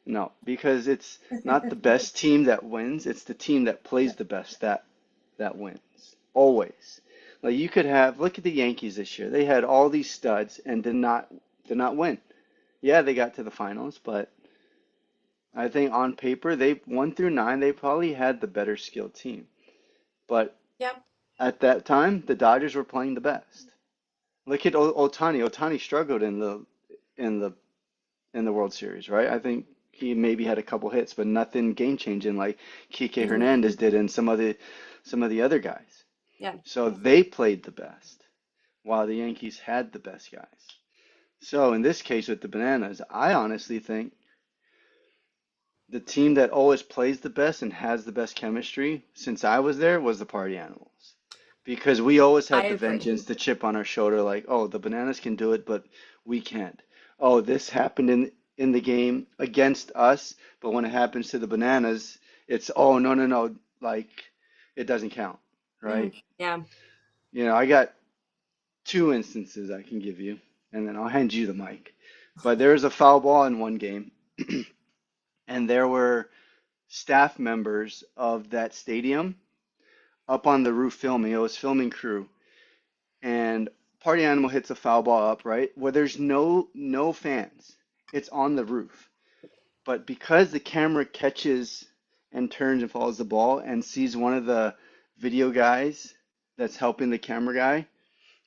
no, because it's not the best team that wins, it's the team that plays the best that wins. Always. Like you could have look at the Yankees this year. They had all these studs and did not win. Yeah, they got to the finals, but I think on paper they 1 through 9 they probably had the better skilled team. But Yeah, at that time, the Dodgers were playing the best. Look at Otani. Otani struggled in the in the World Series, right? I think he maybe had a couple hits, but nothing game changing like Kike hmm Hernandez did and some of the other guys. yeah. So they played the best, while the Yankees had the best guys. So in this case with the Bananas, I honestly think the team that always plays the best and has the best chemistry since I was there was the Party Animals. Because we always I had the agree. vengeance, the chip on our shoulder, like, oh, the Bananas can do it, but we can't. Oh, this happened in the game against us, but when it happens to the Bananas, it's oh no no no, like it doesn't count, Hmm. right? Yeah. You know, I got two instances I can give you, and then I'll hand you the mic. But there was a foul ball in one game, and there were staff members of that stadium up on the roof filming. It was filming crew. and Party Animal hits a foul ball up, right? Where there's no fans. It's on the roof. But because the camera catches and turns and follows the ball and sees one of the video guys that's helping the camera guy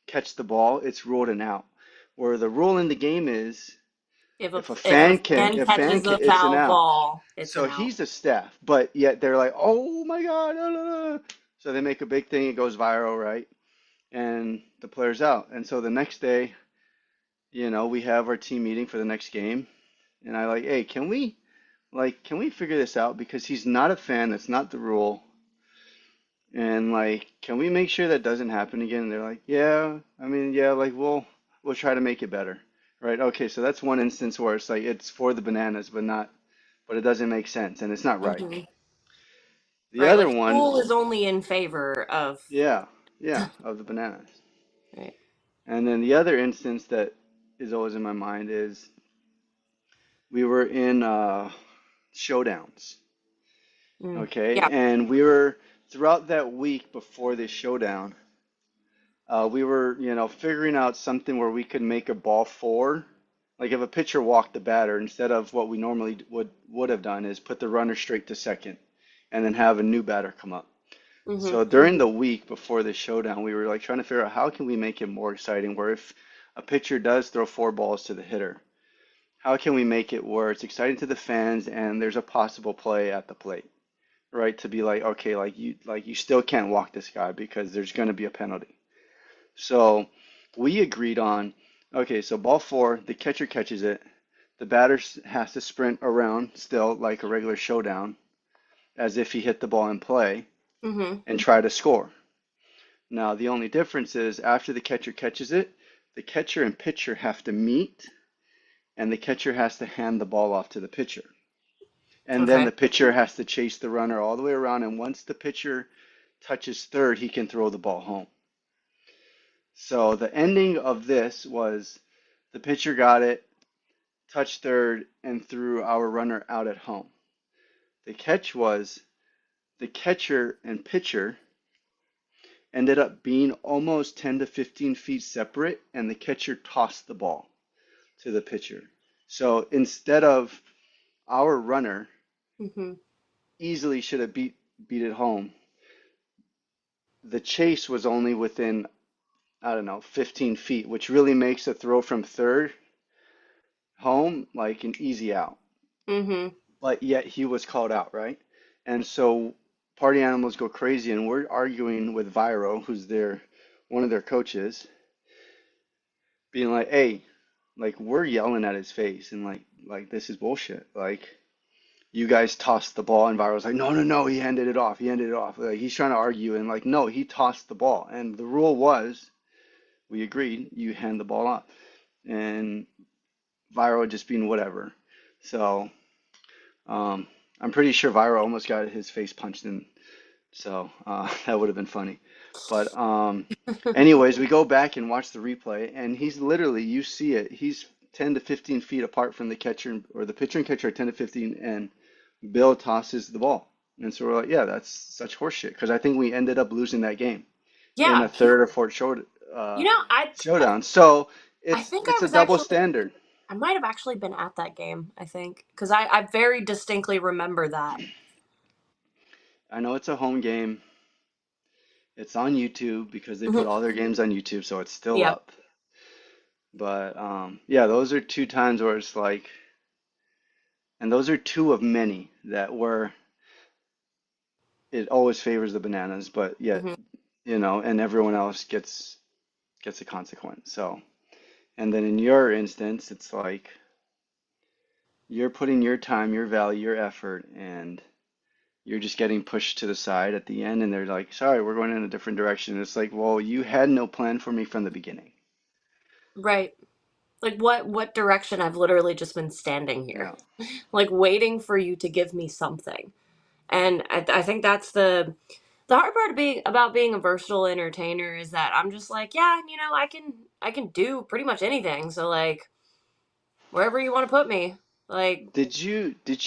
catch the ball, it's ruled an out. Where the rule in the game is If a fan if fan catches can, a it's an foul out. ball, it's So an out. he's a staff, but yet they're like, oh my God, la, la, la. So they make a big thing, it goes viral, right? And the player's out. And so the next day, we have our team meeting for the next game, and I like, hey, can we figure this out? Because he's not a fan, that's not the rule. And like, can we make sure that doesn't happen again? And they're like, yeah, I mean, yeah, like we'll try to make it better. Right? Okay, so that's one instance where it's like it's for the bananas, but it doesn't make sense and it's not right. Hmm. The Right, other like one, school is only in favor of. yeah, yeah, of the bananas. Right. And then the other instance that is always in my mind is we were in showdowns, Mm. okay? Yeah. And we were throughout that week before this showdown, we were, figuring out something where we could make a ball four. Like if a pitcher walked the batter, instead of what we normally would have done is put the runner straight to second and then have a new batter come up. Hmm. So during the week before the showdown, we were like trying to figure out how can we make it more exciting where if a pitcher does throw four balls to the hitter, how can we make it where it's exciting to the fans and there's a possible play at the plate, right? To be like, okay, like you still can't walk this guy because there's going to be a penalty. So we agreed on, okay, so ball four, the catcher catches it. The batter has to sprint around still like a regular showdown, as if he hit the ball in play, Hmm. and try to score. Now, the only difference is after the catcher catches it, the catcher and pitcher have to meet, and the catcher has to hand the ball off to the pitcher. And then Okay. the pitcher has to chase the runner all the way around, and once the pitcher touches third, he can throw the ball home. So the ending of this was the pitcher got it, touched third, and threw our runner out at home. The catch was the catcher and pitcher ended up being almost 10 to 15 feet separate, and the catcher tossed the ball to the pitcher. So instead of our runner Hmm. easily should have beat it home, the chase was only within, I don't know, 15 feet, which really makes a throw from third home like an easy out. Hmm. But yet he was called out, right? And so party animals go crazy, and we're arguing with Viro, who's one of their coaches, being like, "Hey, like we're yelling at his face, and like this is bullshit. Like you guys tossed the ball," and Viro's like, "No, no, no, he handed it off. He handed it off." Like he's trying to argue, and like, no, he tossed the ball, and the rule was we agreed you hand the ball off, and Viro just being whatever. So um, I'm pretty sure Viro almost got his face punched in. So that would have been funny. But anyways, we go back and watch the replay, and he's literally, you see it, he's 10 to 15 feet apart from the catcher, or the pitcher and catcher are 10 to 15, and Bill tosses the ball. And so we're like, yeah, that's such horseshit, because I think we ended up losing that game in Yeah. a third or fourth You know, showdown. So I it's think I it's a was double actually standard. I might have actually been at that game, I think, because I very distinctly remember that. I know it's a home game. It's on YouTube because they put Mhm. all their games on YouTube, so it's still Yep. up. But yeah, those are two times where it's like, and those are two of many that were it always favors the bananas, but yet, Hmm. and everyone else gets a consequence. So, and then in your instance, it's like you're putting your time, your value, your effort, and you're just getting pushed to the side at the end, and they're like, "Sorry, we're going in a different direction." It's like, well, you had no plan for me from the beginning. Right. Like what direction I've literally just been standing here, Yeah. like waiting for you to give me something. And I think that's the hard part of being about being a versatile entertainer is that I'm just like, yeah, I can do pretty much anything. So like wherever you want to put me, like. Did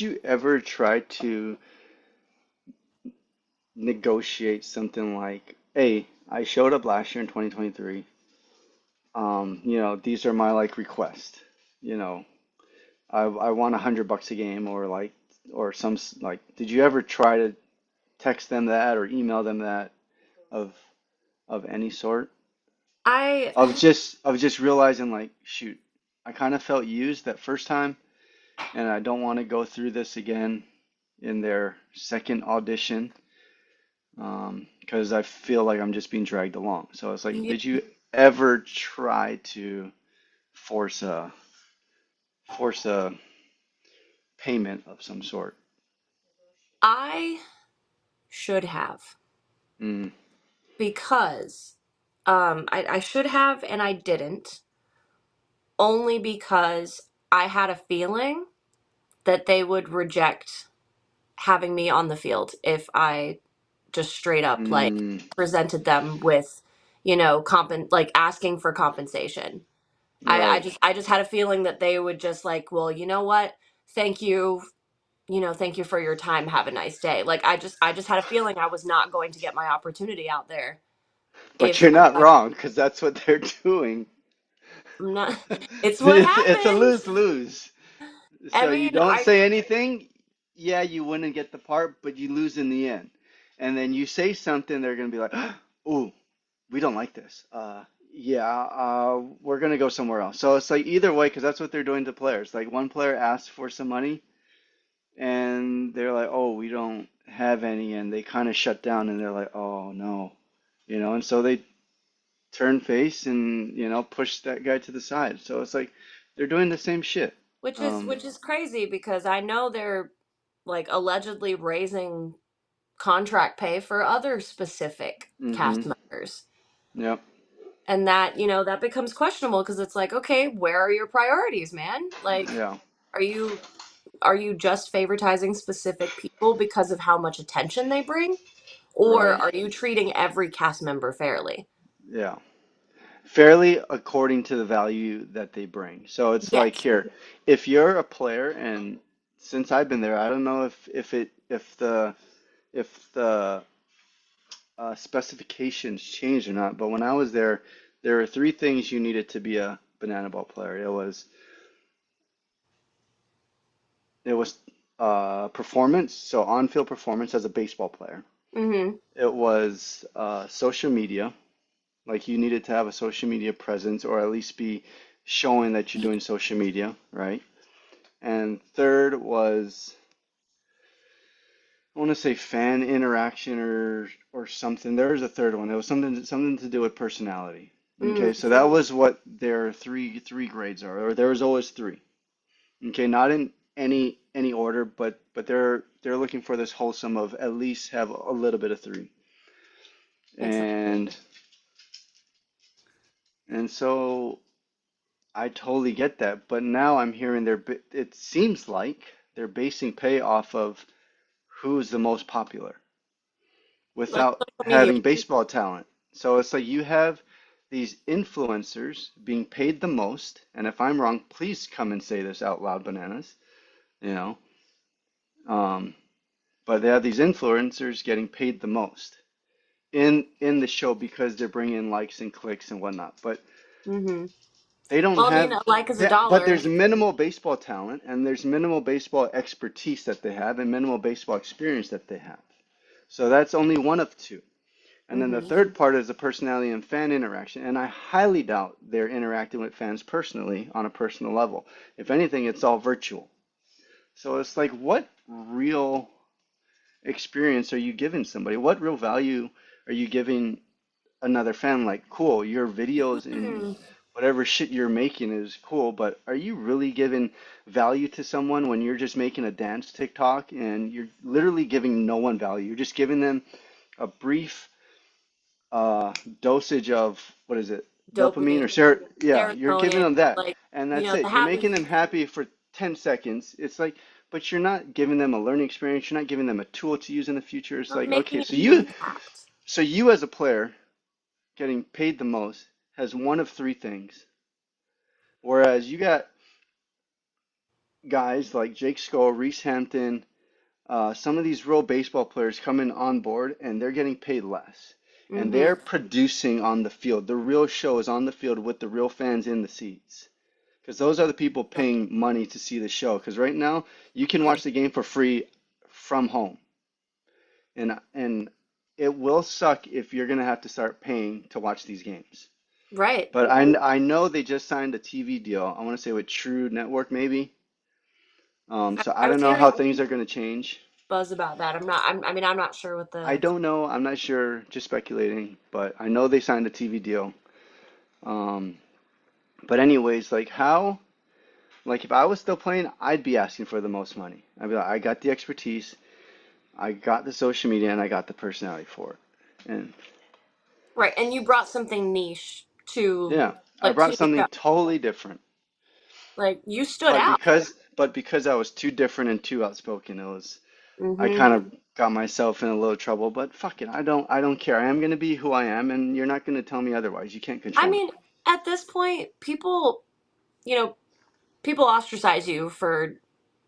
you ever try to negotiate something like, hey, I showed up last year in 2023. these are my like requests. You know, I want $100 a game, or like, or like, did you ever try to text them that or email them that of any sort? I Of just realizing like, shoot, I kind of felt used that first time, and I don't want to go through this again in their second audition, because I feel like I'm just being dragged along. So it's like, yeah, did you ever try to force a force a payment of some sort? I should have, Mm, because I should have and I didn't, only because I had a feeling that they would reject having me on the field if I just straight up like mm, presented them with, like asking for compensation. right. I just had a feeling that they would just like, well, you know what? Thank you, thank you for your time. Have a nice day. Like I just had a feeling I was not going to get my opportunity out there But if you're not wrong, because that's what they're doing. I'm not. It's what It's a happens. lose-lose. I So you mean, don't say anything, yeah, you wouldn't get the part, but you lose in the end. And then you say something, they're gonna be like, "Ooh, we don't like this. Yeah, we're gonna go somewhere else." So it's like either way, because that's what they're doing to players. Like one player asks for some money, and they're like, "Oh, we don't have any," and they kind of shut down, and they're like, "Oh no," and so they turn face and push that guy to the side. So it's like they're doing the same shit. Um, which is crazy because I know they're like allegedly raising contract pay for other specific mm-hmm. cast members. Yep. And that, that becomes questionable because it's like, okay, where are your priorities, man? Like, Yeah. are you are you just favoritizing specific people because of how much attention they bring? Or Right. are you treating every cast member fairly? Yeah. Fairly according to the value that they bring. So it's like Yes. here, if you're a player, and since I've been there, I don't know if the specifications changed or not, but when I was there were three things you needed to be a banana ball player. It was performance, so on-field performance as a baseball player. Mm-hmm. It was social media, like you needed to have a social media presence or at least be showing that you're doing social media, right? And third was, I want to say fan interaction or something. There was a third one. It was something to do with personality. Okay, Mm-hmm. so that was what their three grades are, or there was always three. Okay, not in any order, but they're looking for this wholesome of at least have a little bit of three. Interesting. And so I totally get that, but now I'm hearing it seems like they're basing pay off of who's the most popular Like without social media. having baseball talent. So it's like you have these influencers being paid the most, and if I'm wrong, please come and say this out loud, bananas, you know. Um, but they have these influencers getting paid the most in the show because they're bringing likes and clicks and whatnot. But Mm-hmm. they don't Well, I mean, have a like is a that, but dollar. there's minimal baseball talent and there's minimal baseball expertise that they have and minimal baseball experience that they have. So that's only one of two. And then the Mm-hmm. third part is the personality and fan interaction. And I highly doubt they're interacting with fans personally on a personal level. If anything, it's all virtual. So it's like, what real experience are you giving somebody? What real value are you giving another fan? Like, cool, your videos and Mm-hmm. whatever shit you're making is cool, but are you really giving value to someone when you're just making a dance TikTok and you're literally giving no one value? You're just giving them a brief uh, dosage of, what is it, dopamine or Dopamine, yeah, you're giving serotonin, them that, like, and that's the it. You're happy making them feeling. happy for 10 seconds. It's like, but you're not giving them a learning experience. You're not giving them a tool to use in the future. It's Not like, making okay, an so impact. you as a player getting paid the most has one of three things. Whereas you got guys like Jake Scholl, Reese Hampton, some of these real baseball players coming on board and they're getting paid less. and Mm-hmm. they're producing on the field. The real show is on the field with the real fans in the seats. Because those are the people paying money to see the show. Because right now, you can watch the game for free from home. And it will suck if you're gonna have to start paying to watch these games. Right. But I know they just signed a TV deal. I want to say with True Network maybe. So I I was don't know hearing how things are gonna change. buzz about that. I mean, I'm not sure what I the. don't know. I'm not sure. Just speculating. But I know they signed a TV deal. Um, but anyways, like how, like if I was still playing, I'd be asking for the most money. I'd be like, I got the expertise, I got the social media, and I got the personality for it. And Right. And you brought something niche yeah, I like, brought to the something show. totally different. Like, you stood out. But because I was too different and too outspoken, it was I Mm-hmm. kind of got myself in a little trouble. But fuck it, I don't care. I am gonna be who I am, and you're not gonna tell me otherwise. You can't I control me. mean, at this point, you know, people ostracize you for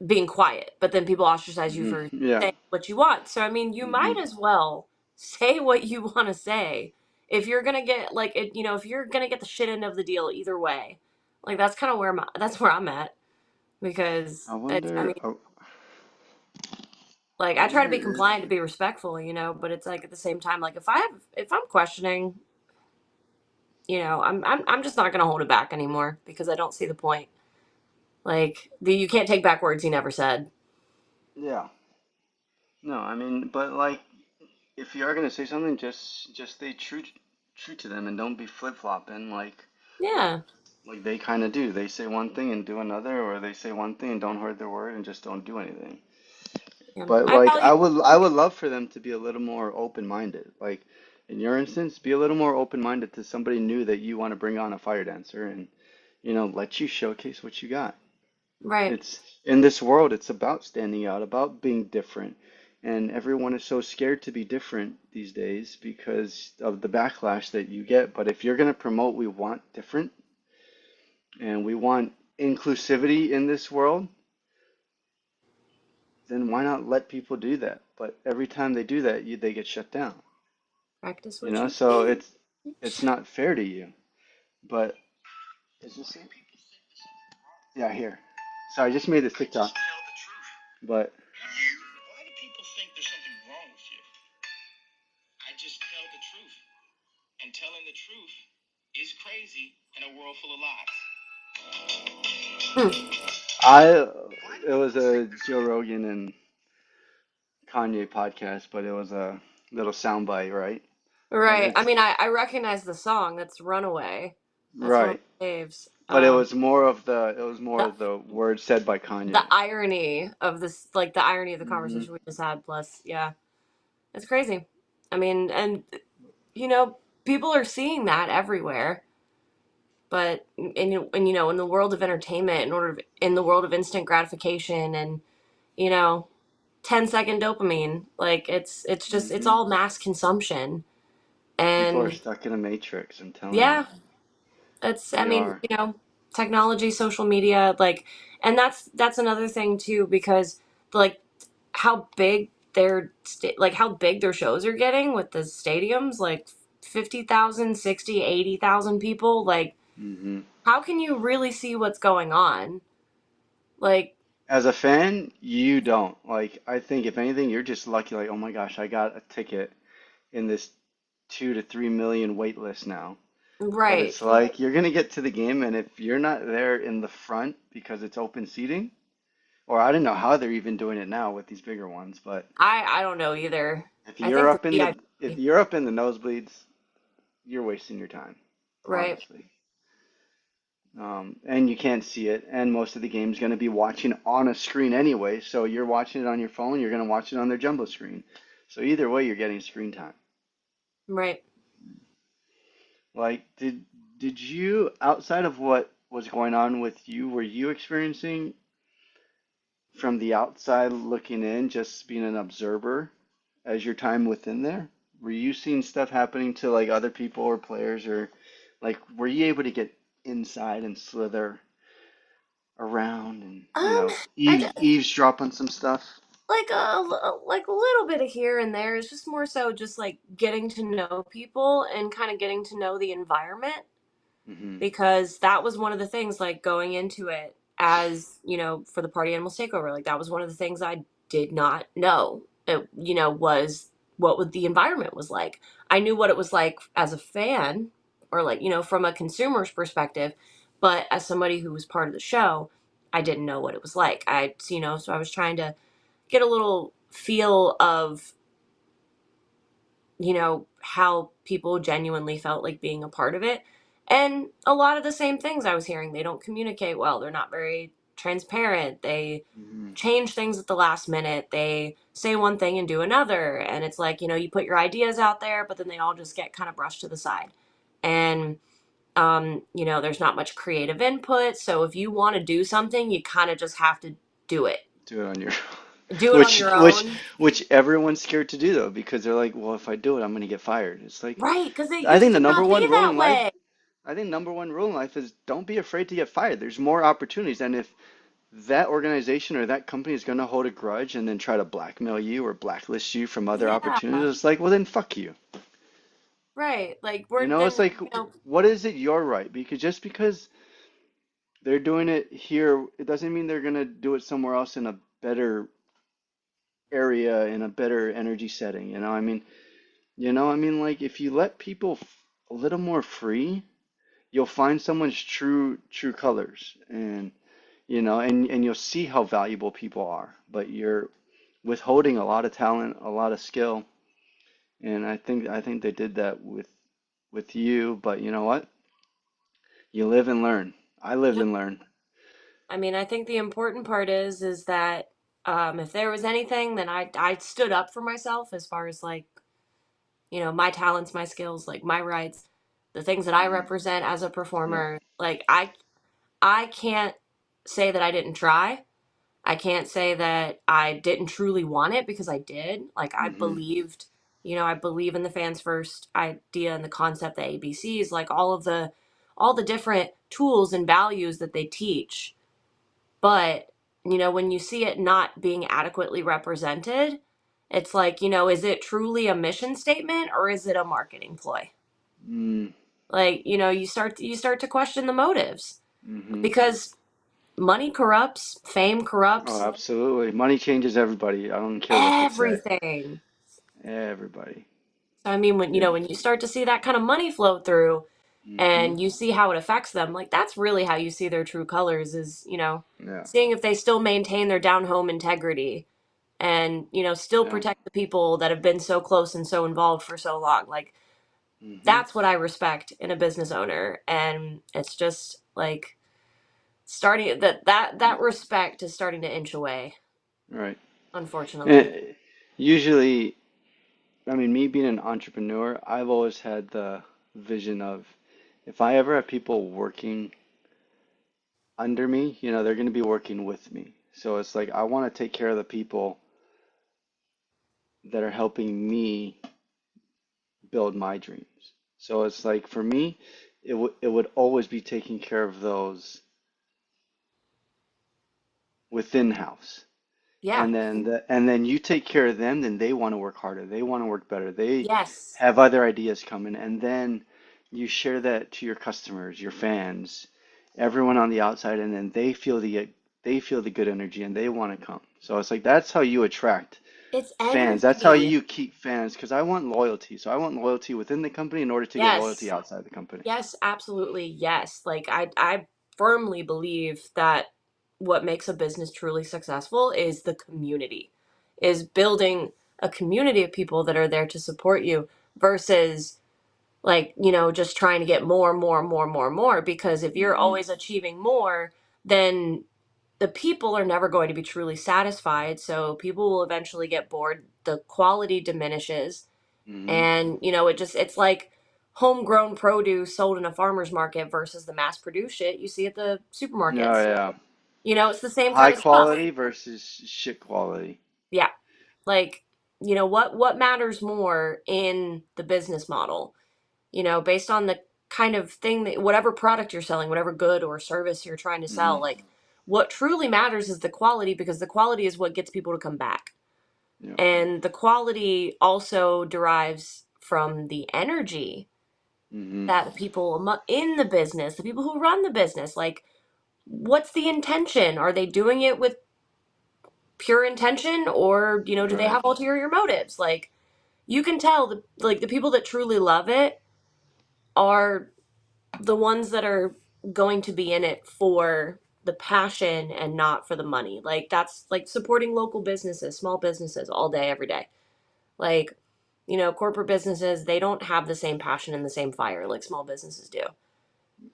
being quiet, but then people ostracize you for Yeah. saying what you want. So I mean, you might hmm as well say what you want to say if you're gonna get like it. If you're gonna get the shit end of the deal either way, like that's kind of that's where I'm at because I it's. I wonder. mean, like I I try to wonder be if. compliant to be respectful, but it's like at the same time, like if I'm questioning, I'm just not gonna hold it back anymore because I don't see the point. Like you can't take back words he never said. Yeah. No, I mean, but like, if you are gonna say something, just stay true to them, and don't be flip flopping Yeah. like they kind of do. They say one thing and do another, or they say one thing and don't hold their word and just don't do anything. Yeah. But I like, value. I would love for them to be a little more open minded. Like in your instance, be a little more open minded to somebody new that you want to bring on a fire dancer, and let you showcase what you got. Right. It's in this world, it's about standing out, about being different. And everyone is so scared to be different these days because of the backlash that you get. But if you're going to promote we want different and we want inclusivity in this world, then why not let people do that? But every time they do that, they get shut down. Practice You what know, you so it's preach. not fair to you. But is this it? Yeah, here. So I just made this TikTok, but Why do people think there's something wrong with you? I just tell the truth. And telling the truth is crazy in a world full of lies. Hmm. I it was a Joe Rogan and Kanye podcast, but it was a little soundbite, right? And Right. I it's mean, I recognize the song. That's "Runaway." That's one of right, my faves. but it was more The of the words said by the Kanye. irony of this, like the irony of the hmm conversation we just had. Plus, yeah, it's crazy. I mean, and you know, people are seeing that everywhere. But in the world of entertainment, in the world of instant gratification, and you know, 10-second dopamine, like it's hmm all mass consumption. People are And stuck in a matrix. I'm telling you, yeah, I they mean, are. technology, social media, like, and that's another thing too, because like how big like how big their shows are getting with the stadiums, like 50,000, 60, 80,000 people. Like, hmm how can you really see what's going on? Like, As a fan, you don't like. I think if anything, you're just lucky. Like, oh my gosh, I got a ticket in this 2 to 3 million wait list now. But right. it's like you're gonna get to the game, and if you're not there in the front because it's open seating, or I don't know how they're even doing it now with these bigger ones, but I don't know either. if I you're think the up in the if VIP, you're up in the nosebleeds, you're wasting your time, right. honestly. And you can't see it, and most of the game's gonna be watching on a screen anyway, so you're watching it on your phone, you're gonna watch it on their jumbo screen. So either way, you're getting screen time. Right. Like, did you, outside of what was going on with you, were you experiencing from the outside looking in, just being an observer as your time within there? Were you seeing stuff happening to like other people or players, or like were you able to get inside and slither around and Um, I, d- eavesdrop on some stuff? like like a little bit of here and there. It's just more so just like getting to know people and kind of getting to know the environment, Hmm. because that was one of the things, like going into it, as for the Party Animals takeover, like that was one of the things I did not know. It, was what the environment was like. I knew what it was like as a fan, or like from a consumer's perspective, but as somebody who was part of the show, I didn't know what it was like. So I was trying to get a little feel of how people genuinely felt like being a part of it. And a lot of the same things I was hearing. They don't communicate well. They're not very transparent. They Hmm. change things at the last minute. They say one thing and do another. And it's like, you put your ideas out there, but then they all just get kind of brushed to the side. And, there's not much creative input. So if you want to do something, you kind of just have to do it. Do it on your Do it on which your which own. which everyone's scared to do though because they're like, well, if I do it, I'm gonna get fired. It's like Right. Because it I used think the to number not one be rule that in life, way. I think number one rule in life is don't be afraid to get fired. There's more opportunities, and if that organization or that company is gonna hold a grudge and then try to blackmail you or blacklist you from other Yeah. opportunities, it's like, well, then fuck you. Right. Like You we're know, it's then, like, what is it your right? Because just because they're doing it here, it doesn't mean they're gonna do it somewhere else in a better area, in a better energy setting. Like if you let people a little more free, you'll find someone's true colors, and you'll see how valuable people are. But you're withholding a lot of talent, a lot of skill, and I think they did that with you. But you know what? You live and learn. I lived yep. and learned. I mean, I think the important part is that if there was anything, then I stood up for myself as far as like, my talents, my skills, like my rights, the things that I Hmm. represent as a Yeah. performer. Like I can't say that I didn't try. I can't say that I didn't truly want it, because I did. Like I Hmm. believed, I believe in the fans first idea and the concept that ABCs, like all the different tools and values that they teach. But, when you see it not being adequately represented, it's like, is it truly a mission statement or is it a marketing ploy? Mm. Like, you start to question the motives, Hmm. because money corrupts, fame Oh, corrupts absolutely. Money changes everybody. I don't care what they say. everything. Everybody. So I mean, when Yeah. when you start to see that kind of money flow through Hmm. and you see how it affects them, like that's really how you see their true colors, is, Yeah. seeing if they still maintain their down home integrity, and still Yeah. protect the people that have been so close and so involved for so long. Like Hmm. that's what I respect in a business owner. And it's just like starting that respect is starting to inch away, Right. unfortunately. And usually, I mean, me being an entrepreneur, I've always had the vision of if I ever have people working under me, they're going to be working with me. So it's like I want to take care of the people that are helping me build my dreams. So it's like for me, it would always be taking care of those within house. Yeah. And then you take care of them, then they want to work harder. They want to work better. They Yes. have other ideas coming, and then you share that to your customers, your fans, everyone on the outside, and then they feel the good energy and they want to come. So it's like that's how you attract It's fans. That's how energy. you keep fans because I want loyalty. So I want loyalty within the company in order to get loyalty Yes. outside the company. Yes, absolutely. Yes. Like I firmly believe that what makes a business truly successful is the community. Is building a community of people that are there to support you, versus like, just trying to get more, more, more, more, more, because if you're Hmm. always achieving more, then the people are never going to be truly satisfied. So people will eventually get bored. The quality diminishes. Hmm. And, it's like homegrown produce sold in a farmer's market versus the mass produced shit you see at the Yeah, supermarkets. yeah. It's the same High kind of stuff. quality versus shit quality. Yeah. Like, what matters more in the business model, based on the kind of thing that, whatever product you're selling, whatever good or service you're trying to Hmm. sell, like what truly matters is the quality, because the quality is what gets people to come back. Yeah. And the quality also derives from the energy Hmm. that the people in the business, the people who run the business, like, what's the intention? Are they doing it with pure intention, or, do they Right. have ulterior motives? Like, you can tell the people that truly love it are the ones that are going to be in it for the passion and not for the money. Like, that's like supporting local businesses, small businesses, all day, every day. Like, corporate businesses, they don't have the same passion and the same fire like small businesses do.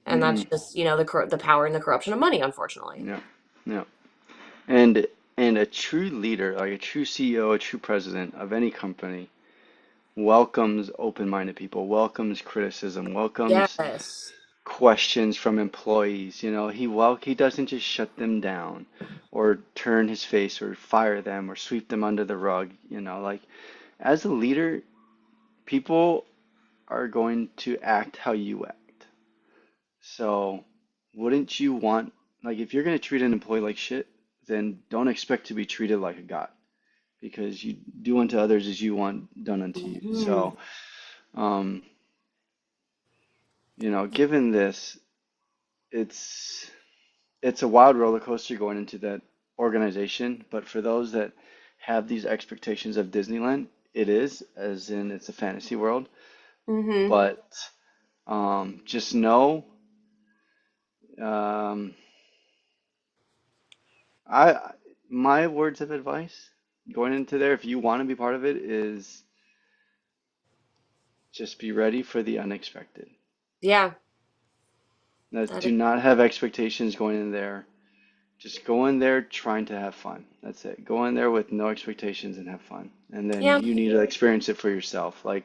And that's Mm-mm. just, the power and the corruption of money, unfortunately. Yeah. Yeah. And a true leader, like a true CEO, a true president of any company, welcomes open-minded people, welcomes criticism, welcomes Yes. questions from employees. He doesn't just shut them down or turn his face or fire them or sweep them under the rug. Like as a leader, people are going to act how you act. So wouldn't you want, like, if you're going to treat an employee like shit, then don't expect to be treated like a god, because you do unto others as you want done unto you. Hmm. So, um, given this, it's it's a wild roller coaster going into that organization, but for those that have these expectations of Disneyland, it is, as in it's a fantasy world. Hmm. But just know, um, I my words of advice going into there, if you want to be part of it, is just be ready for the unexpected. Yeah. Now, That do is, not have expectations going in there. Just go in there trying to have fun. That's it. Go in there with no expectations and have fun. And then yeah. you need to experience it for yourself. Like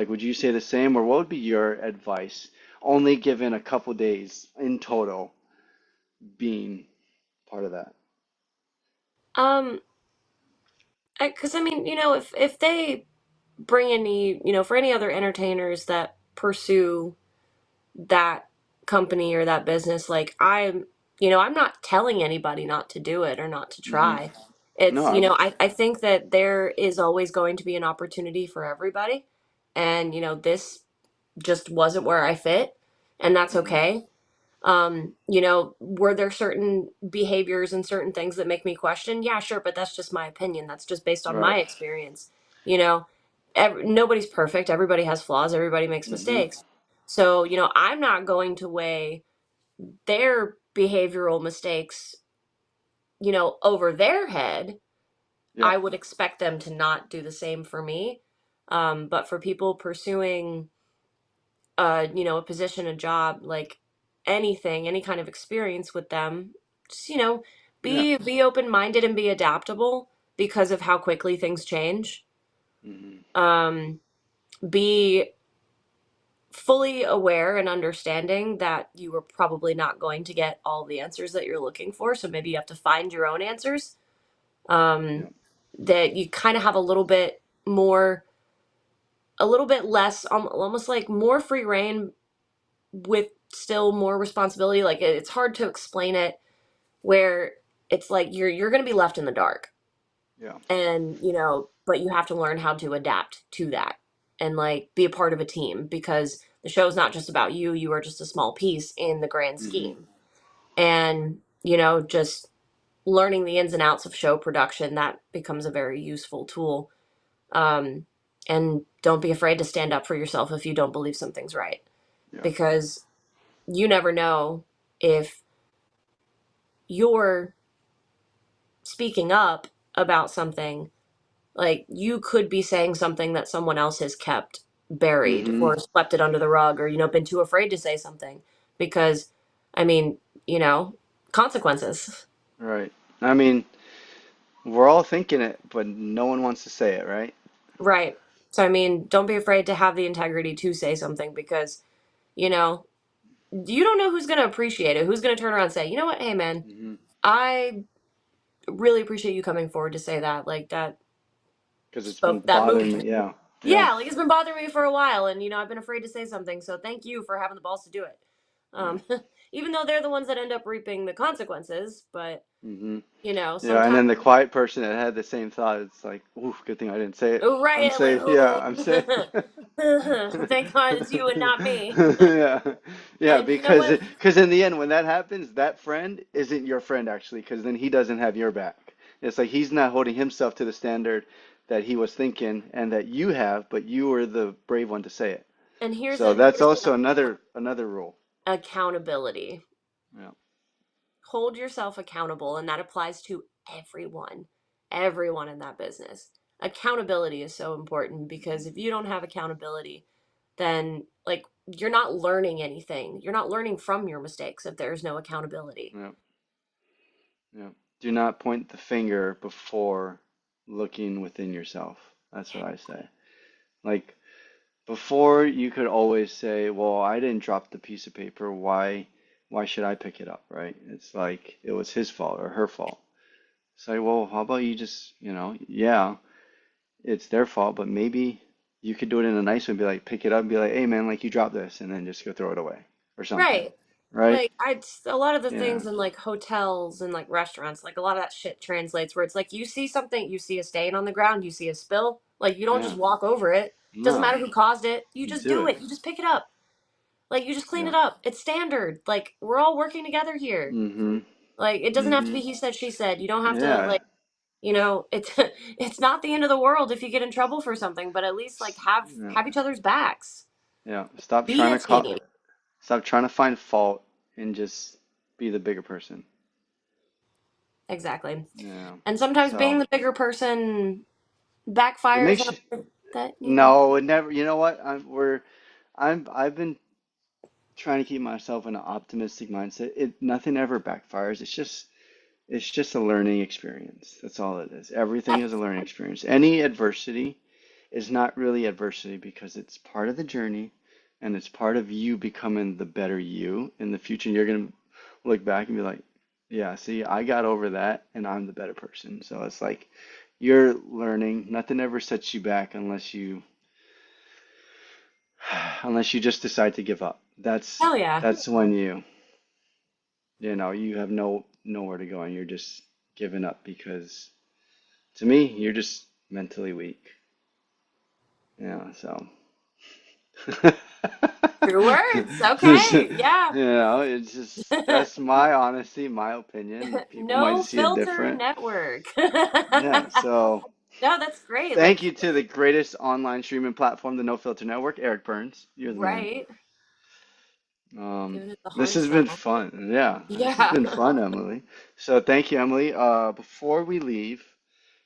would you say the same, or what would be your advice? Only given a couple days in total being part of that. Um, because I mean, if they bring any, for any other entertainers that pursue that company or that business, like, I'm not telling anybody not to do it or not to Hmm. try. It's, No, I, I think that there is always going to be an opportunity for everybody. And, this just wasn't where I fit, and that's hmm, okay. Were there certain behaviors and certain things that make me question? Yeah, sure, but that's just my opinion. That's just based on right. my experience. You know, Nobody's perfect. Everybody has flaws. Everybody makes Hmm. mistakes. So, I'm not going to weigh their behavioral mistakes, over their head. Yeah. I would expect them to not do the same for me. But for people pursuing a position, a job, like anything, any kind of experience with them, just, Yeah. be open-minded and be adaptable because of how quickly things change. Hmm. Um, be fully aware and understanding that you are probably not going to get all the answers that you're looking for. So maybe you have to find your own answers. Um, Yeah. that you kind of have a little bit less, almost like more free reign with still more responsibility. Like, it's hard to explain it, where it's like you're going to be left in the dark, Yeah. and but you have to learn how to adapt to that, and like be a part of a team, because the show's not just about you. You are just a small piece in the grand Hmm. scheme. And just learning the ins and outs of show production, that becomes a very useful tool. um and don't be afraid to stand up for yourself if you don't believe something's right, Yeah. because you never know if you're speaking up about something, like, you could be saying something that someone else has kept buried Hmm. or swept it under the rug, or been too afraid to say something, because I mean, consequences. Right. I mean, we're all thinking it, but no one wants to say it, right? Right. So I mean, don't be afraid to have the integrity to say something, because you know you don't know who's going to appreciate it, who's going to turn around and say, you know what, hey man, Hmm. I really appreciate you coming forward to say that. Like, that Because it's been spoke, that bothering moved me. me. Yeah. Yeah. Yeah, like, it's been bothering me for a while, and I've been afraid to say something. So thank you for having the balls to do it. Yeah. Um, even though they're the ones that end up reaping the consequences. But, Hmm. Yeah, and sometimes, then the quiet person that had the same thought, it's like, ooh, good thing I didn't say it. oh, I'm right, like, safe. Yeah, I'm safe. thank God it's you and not me. Yeah, yeah, And you know what? because in the end, when that happens, that friend isn't your friend actually, because then he doesn't have your back. It's like he's not holding himself to the standard that he was thinking and that you have, but you were the brave one to say it. And So that's here's also another rule. accountability. Yeah, Hold yourself accountable, and that applies to everyone in that business. Accountability is so important because if you don't have accountability, then like you're not learning anything. You're not learning from your mistakes if there's no accountability. yeah, yeah. Do not point the finger before looking within yourself. That's what I say. Like before, you could always say, "Well, I didn't drop the piece of paper. Why should I pick it up?" Right? It's like it was his fault or her fault. Say, well, how about you just, yeah, it's their fault, but maybe you could do it in a nice way, be like, pick it up and be like, hey man, like you dropped this, and then just go throw it away or something, Right. right? Like a lot of the Yeah, things in like hotels and like restaurants, like a lot of that shit translates where it's like you see something, you see a stain on the ground, you see a spill, like you don't yeah, just walk over it. Doesn't no, matter who caused it. You you just do do it. it. You just pick it up. Like you just clean Yeah, it up. It's standard. Like we're all working together here. mm-hmm, Like it doesn't have to mm-hmm, be he said she said. You don't have to yeah, like, it's it's not the end of the world if you get in trouble for something, but at least like yeah, have each other's backs. yeah. Be a team. Stop trying to find fault and just be the bigger person. Exactly. Yeah. And sometimes being So the bigger person it backfires in makes a way that, no, it never. You know what? I've been trying to keep myself in an optimistic mindset. Nothing ever backfires. It's just a learning experience. That's all it is. Everything is a learning experience. Any adversity is not really adversity because it's part of the journey and it's part of you becoming the better you in the future. And you're gonna look back and be like, yeah, see, I got over that and I'm the better person. So it's like you're learning. Nothing ever sets you back unless you just decide to give up. That's hell yeah. that's when you have nowhere to go and you're just giving up because to me, you're just mentally weak. Yeah, so True words. Okay. Yeah. it's just that's my honesty, my opinion. People might No see it filter different. network. Yeah, so No, that's great. thank Like, you to the greatest online streaming platform, the No Filter Network, Eric Burns. You're the man. right. Giving it the This hard has been sell. fun. Yeah, this has Yeah. been fun, Emily. So thank you, Emily. Before we leave,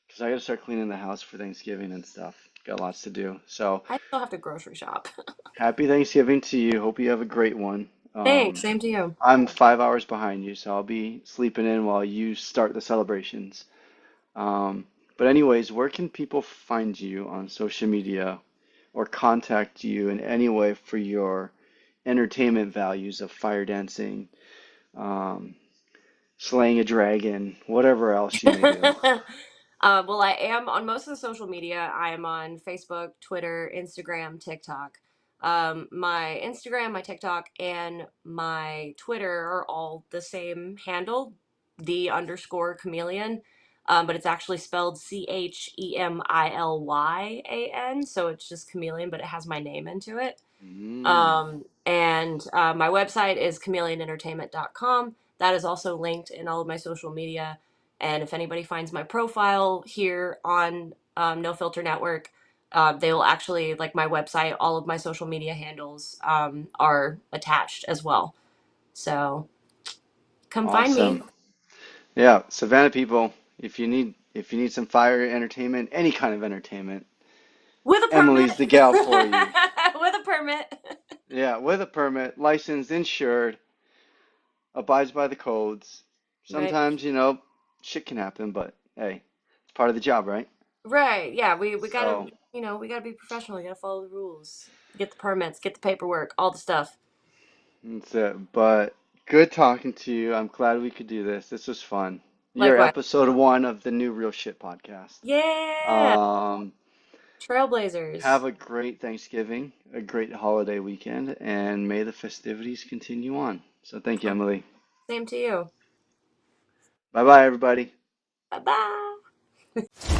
because I gotta start cleaning the house for Thanksgiving and stuff. Got lots to do. So I still have to grocery shop. happy Thanksgiving to you. Hope you have a great one. Thanks. Same to you. I'm 5 hours behind you, so I'll be sleeping in while you start the celebrations. Um, but anyways, where can people find you on social media or contact you in any way for your entertainment values of fire dancing, um, slaying a dragon, whatever else you may do? Well, I am on most of the social media. I am on Facebook, Twitter, Instagram, TikTok. My Instagram, my TikTok, and my Twitter are all the same handle, the underscore chameleon. But it's actually spelled CHEMILYAN. So it's just chameleon, but it has my name into it. Mm, And my website is chameleonentertainment.com. That is also linked in all of my social media. And if anybody finds my profile here on No Filter Network, they will actually, like my website, all of my social media handles are attached as well. So come find me awesome. Yeah, Savannah people, if you need some fire entertainment, any kind of entertainment, with a Emily's the permit. gal for you. With a permit. Yeah, with a permit, licensed, insured, abides by the codes. Right. Sometimes, shit can happen, but hey, it's part of the job, right? Right. Yeah. We gotta, So we gotta be professional. We gotta follow the rules. Get the permits, get the paperwork, all the stuff. that's it. But good talking to you. I'm glad we could do this. This was fun. You're Likewise. episode one of the new Real Shit podcast. Yeah. Um, have Trailblazers. a great Thanksgiving, a great holiday weekend, and may the festivities continue on. So thank you, Emily. Same to you. Bye bye, everybody. Bye bye.